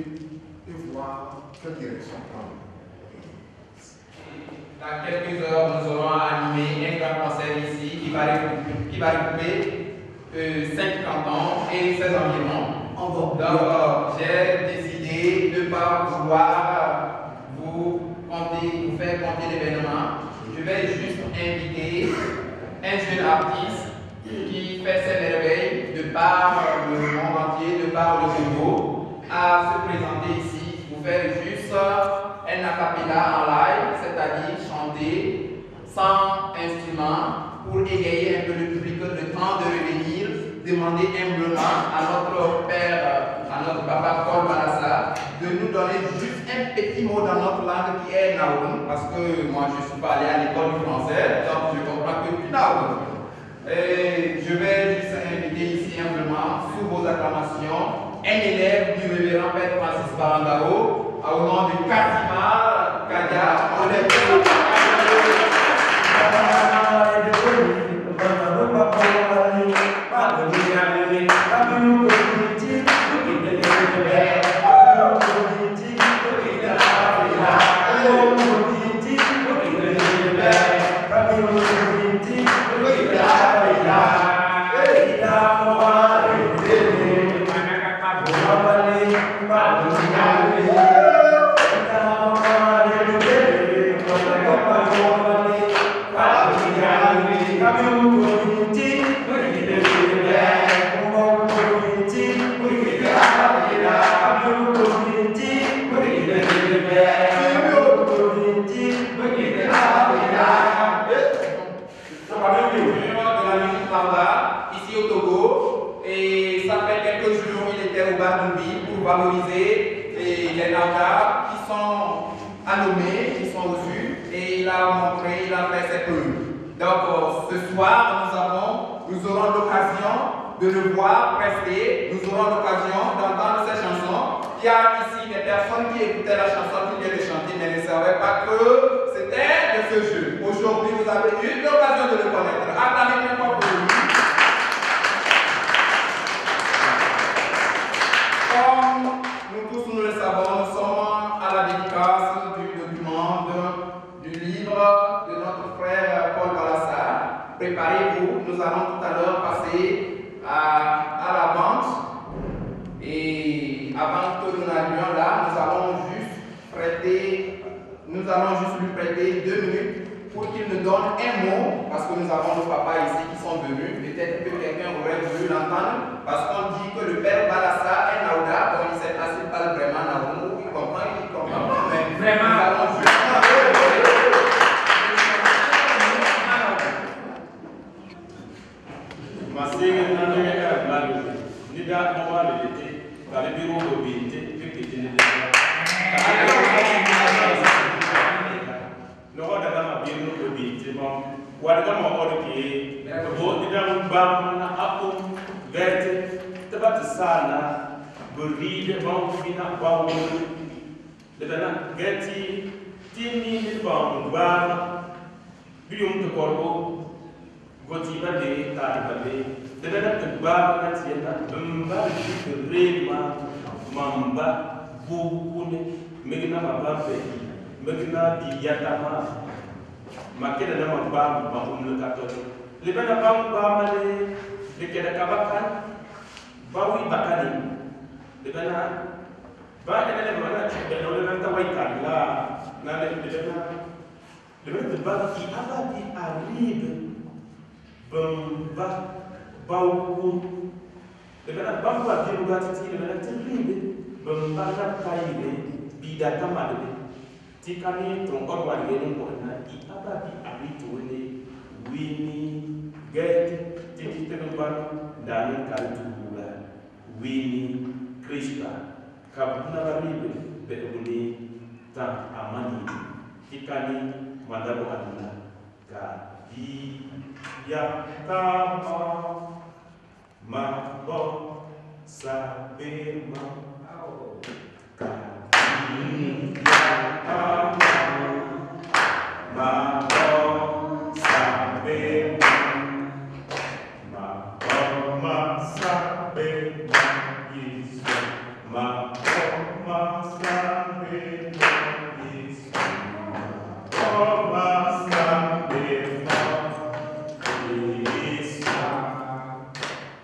et voir quelle direction prendre. Dans quelques heures, nous aurons animé un grand concert ici qui va regrouper 5 cantons et 16 environnements. Donc, j'ai décidé de ne pas vouloir vous faire compter l'événement. Je vais juste inviter un jeune artiste qui fait ses merveilles de par le monde entier, de par le Congo, à se présenter ici, vous faire juste un acapella en live, c'est-à-dire chanter sans instrument pour égayer un peu le public, le temps de revenir, demander humblement à notre père, à notre papa Paul Balassa, de nous donner juste un petit mot dans notre langue qui est Naoum, parce que moi je ne suis pas allé à l'école du français, donc je comprends que du Naoum. Et je vais juste inviter ici humblement, sous vos acclamations, un élève du révérend Père Francis Barangaro, au nom de Katima Kadia. On est ici au Togo, et ça fait quelques jours il était au Badoubi pour valoriser les Naga qui sont anommés, qui sont reçus, et il a montré, il a fait ses preuves. Donc ce soir nous aurons l'occasion de le voir prester, nous aurons l'occasion d'entendre ces chansons. Il y a ici des personnes qui écoutaient la chanson qui vient de chanter mais ne savaient pas que c'était de ce jeu. Aujourd'hui vous avez eu l'occasion de le connaître. Acclamez très fort pour lui. Comme nous tous nous le savons, nous sommes à la dédicace du document du livre de notre frère Paul Balassa. Préparez-vous, nous allons tout à l'heure passer à la vente. Et avant que nous n'allions là, nous allons juste lui prêter 2 minutes pour qu'il nous donne un mot, parce que nous avons nos papas ici qui sont venus, peut-être que quelqu'un aurait voulu l'entendre, parce qu'on dit que le père Balassa est Naouda, donc il ne sait pas s'il parle vraiment Naoumou, il comprend pas, mais vraiment. Nous allons juste makeda na mabam mahum le katoni le bana bam bam le keda kabakan bawi bakani le bana ba ene le mana be no le nanta wai kala na le bana ba ki aba di arrive bamba bawu le bana bamba di lugati le bana terrible bamba na paile bida tamade tikani tronkon wa ngeni ko na aba bi abito ne wini get tikite no ban dani kaltula wini krista kabuna baribe be uni ta amani tikani mandabo aduna ka di ya kama ma bo sabema ka di ya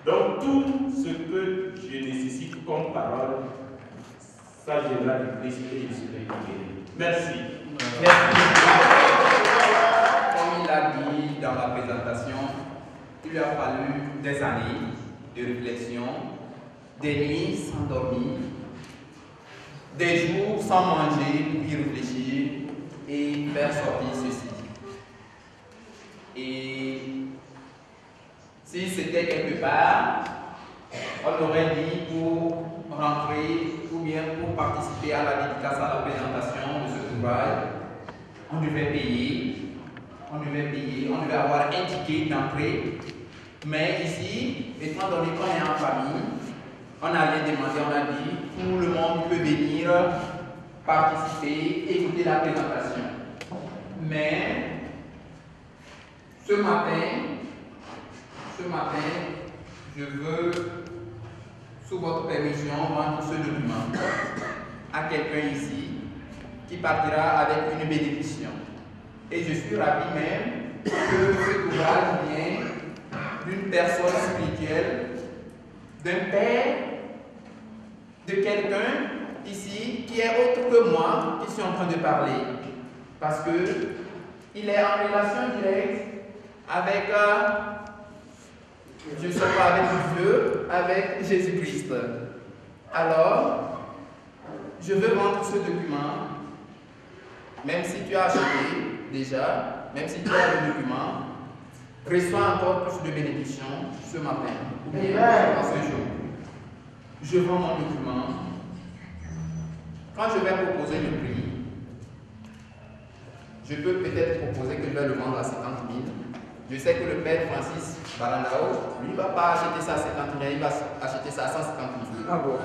Donc tout ce que je nécessite comme parole, ça viendra du Christ et je serai guéri. Merci. Comme il a dit dans la présentation, il lui a fallu des années de réflexion, des nuits sans dormir, des jours sans manger pour y réfléchir et faire sortir ceci. Et si c'était quelque part, on aurait dit pour rentrer ou bien pour participer à la dédicace, à la présentation de ce ouvrage, on devait payer, on devait avoir un ticket d'entrée. Mais ici, étant donné qu'on est en famille, on n'a rien demandé, on a dit tout le monde peut venir participer, écouter la présentation. Mais ce matin, je veux, sous votre permission, rendre ce document à quelqu'un ici qui partira avec une bénédiction. Et je suis ravi même que cet ouvrage vient d'une personne spirituelle, d'un père, de quelqu'un ici qui est autre que moi qui suis en train de parler. Parce que il est en relation directe avec, je ne sais pas, avec Dieu, avec Jésus-Christ. Alors, je veux rendre ce document, même si tu as acheté déjà, même si tu as le document, reçois encore plus de bénédictions ce matin, ou bien dans ce jour. Je vends mon document. Quand je vais proposer le prix, je peux peut-être proposer que je vais le vendre à 50 000. Je sais que le père Francis Balandao, lui, ne va pas acheter ça à 50 000, il va acheter ça à 150 000. Ah bon?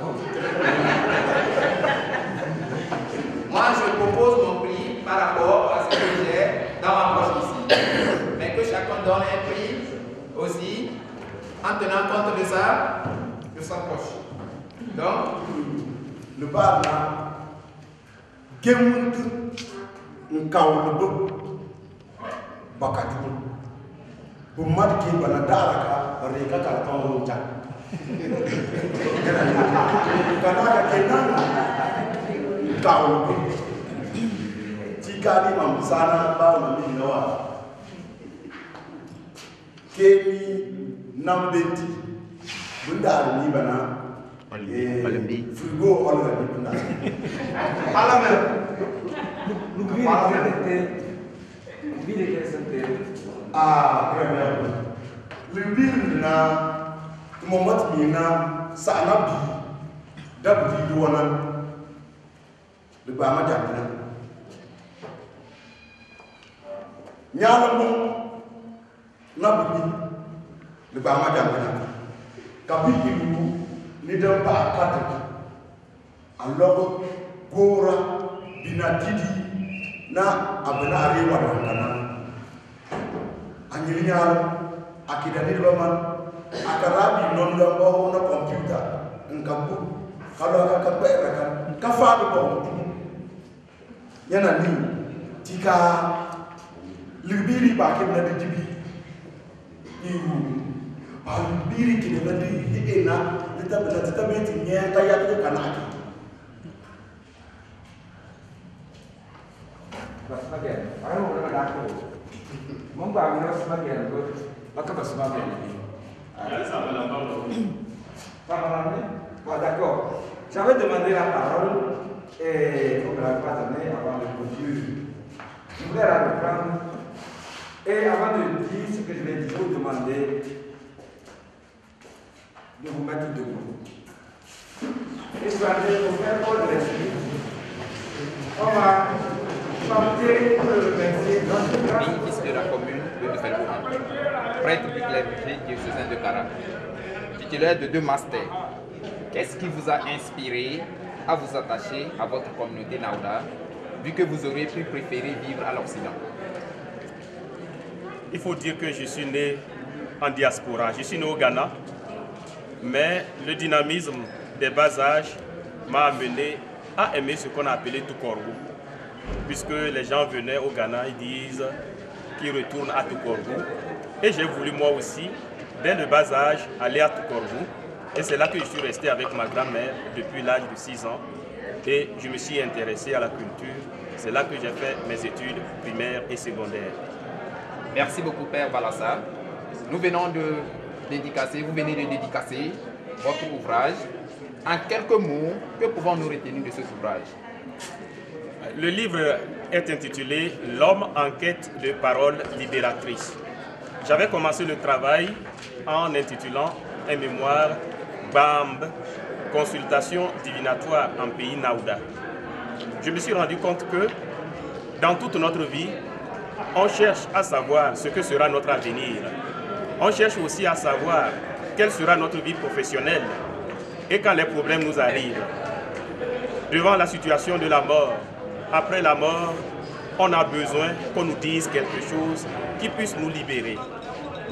Moi, je propose mon prix par rapport à ce que j'ai dans ma poche ici. Mais que chacun donne un prix aussi, en tenant compte de ça, de sa poche. Donc, le bar là, Gemuntu, Nkawubu, Bakatu, Bumadki Banadaraka, Reka Kaltonja. Kanaka Kenana, Kawubu, Tikali Mamsana Baumi Noa Kemi Nambeti Bunda Libana Frigo already Bunda Ah, le bill na Momat Mina Sanabi Dabdi Duana le Bama Japana Nyalamu Nabi le Bama Japana Kabilu ni Damba Kata alors Gora Binatidi na Abenari Wadana Anyilinya akidani Roman akarabi non lombo na computer nkambu kalau akakabera kan kafadu bo yana ni tika libiri ba ke na dibi ihu ba libiri ke na di ena lita beti nya kaya ke kanaki Bagian, ayo udah ada aku. Mau bangun sebagian tu, maka sebagian ini. Bon, d'accord. J'avais demandé la parole et on ne l'a pas donné avant de continuer. Je voulais la reprendre et avant de dire ce que je vais dire, vous demander de vous mettre debout. Et je vais aller pour faire quoi de l'esprit. On va chanter le verset dans le fils de la commune de Felbourg, prêtre du clergé diocésain de Cara, titulaire de 2 masters. Qu'est-ce qui vous a inspiré à vous attacher à votre communauté Naouda, vu que vous auriez pu préférer vivre à l'Occident? Il faut dire que je suis né en diaspora. Je suis né au Ghana, mais le dynamisme des bas âges m'a amené à aimer ce qu'on a appelé Toukorgou. Puisque les gens venaient au Ghana, ils disent qu'ils retournent à Toukorgou. Et j'ai voulu moi aussi, dès le bas âge, aller à Toukorgou. Et c'est là que je suis resté avec ma grand-mère depuis l'âge de 6 ans. Et je me suis intéressé à la culture. C'est là que j'ai fait mes études primaires et secondaires. Merci beaucoup, Père Balassa. Nous venons de dédicacer, vous venez de dédicacer votre ouvrage. En quelques mots, que pouvons-nous retenir de cet ouvrage? Le livre est intitulé « L'homme en quête de paroles libératrices ». J'avais commencé le travail en intitulant un mémoire BAMB, Consultation divinatoire en pays Naouda. Je me suis rendu compte que dans toute notre vie, on cherche à savoir ce que sera notre avenir. On cherche aussi à savoir quelle sera notre vie professionnelle. Et quand les problèmes nous arrivent, devant la situation de la mort, après la mort, on a besoin qu'on nous dise quelque chose qui puisse nous libérer.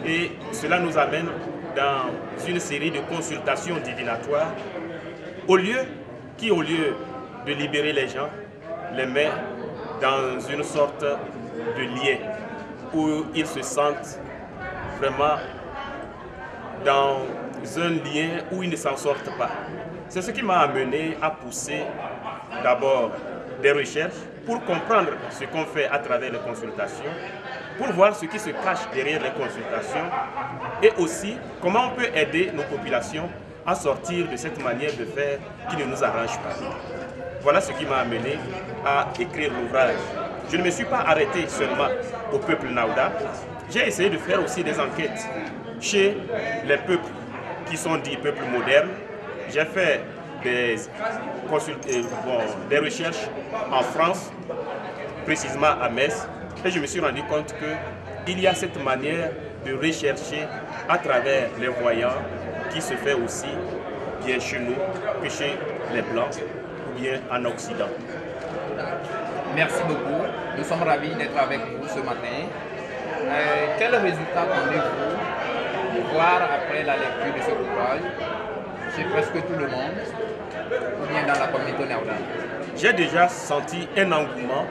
Et cela nous amène dans une série de consultations divinatoires, au lieu de libérer les gens, les met dans une sorte de lien où ils se sentent vraiment dans un lien où ils ne s'en sortent pas. C'est ce qui m'a amené à pousser d'abord des recherches pour comprendre ce qu'on fait à travers les consultations, pour voir ce qui se cache derrière les consultations et aussi comment on peut aider nos populations à sortir de cette manière de faire qui ne nous arrange pas. Voilà ce qui m'a amené à écrire l'ouvrage. Je ne me suis pas arrêté seulement au peuple Naouda, j'ai essayé de faire aussi des enquêtes chez les peuples qui sont dits peuples modernes. J'ai fait des recherches en France, précisément à Metz, et je me suis rendu compte qu'il y a cette manière de rechercher à travers les voyants qui se fait aussi bien chez nous que chez les Blancs ou bien en Occident. Merci beaucoup. Nous sommes ravis d'être avec vous ce matin. Quel résultat attendez-vous voir après la lecture de ce ouvrage chez presque tout le monde ou bien dans la communauté Naouda? J'ai déjà senti un engouement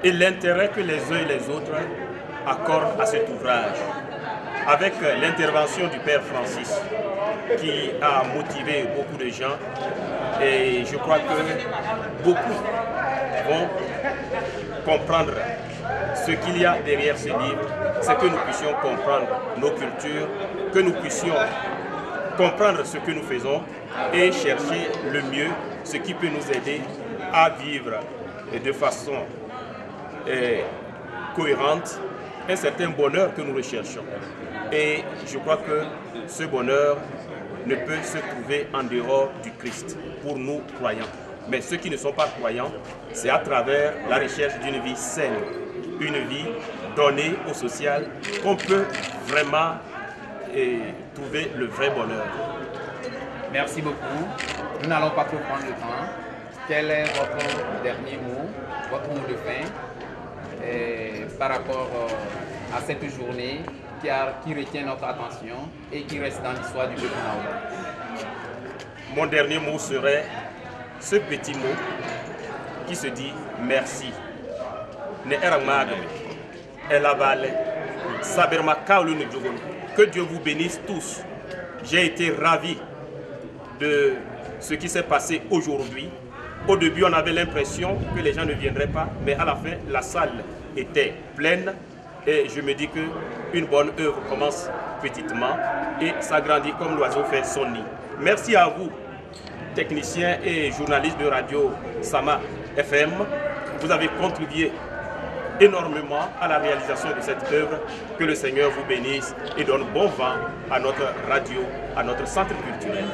et l'intérêt que les uns et les autres accordent à cet ouvrage. Avec l'intervention du Père Francis qui a motivé beaucoup de gens et je crois que beaucoup vont comprendre ce qu'il y a derrière ces livres, c'est que nous puissions comprendre nos cultures, que nous puissions comprendre ce que nous faisons et chercher le mieux, ce qui peut nous aider à vivre de façon cohérente un certain bonheur que nous recherchons. Et je crois que ce bonheur ne peut se trouver en dehors du Christ pour nous croyants. Mais ceux qui ne sont pas croyants, c'est à travers la recherche d'une vie saine, une vie donnée au social, qu'on peut vraiment trouver le vrai bonheur. Merci beaucoup. Nous n'allons pas trop prendre le temps. Quel est votre dernier mot, votre mot de fin par rapport à cette journée qui retient notre attention et qui reste dans l'histoire du peuple Naoda? Mon dernier mot serait ce petit mot qui se dit merci. Que Dieu vous bénisse tous. J'ai été ravi de ce qui s'est passé aujourd'hui. Au début, on avait l'impression que les gens ne viendraient pas, mais à la fin, la salle était pleine et je me dis qu'une bonne œuvre commence petitement et s'agrandit comme l'oiseau fait son nid. Merci à vous, techniciens et journalistes de radio Sama FM. Vous avez contribué énormément à la réalisation de cette œuvre. Que le Seigneur vous bénisse et donne bon vent à notre radio, à notre centre culturel.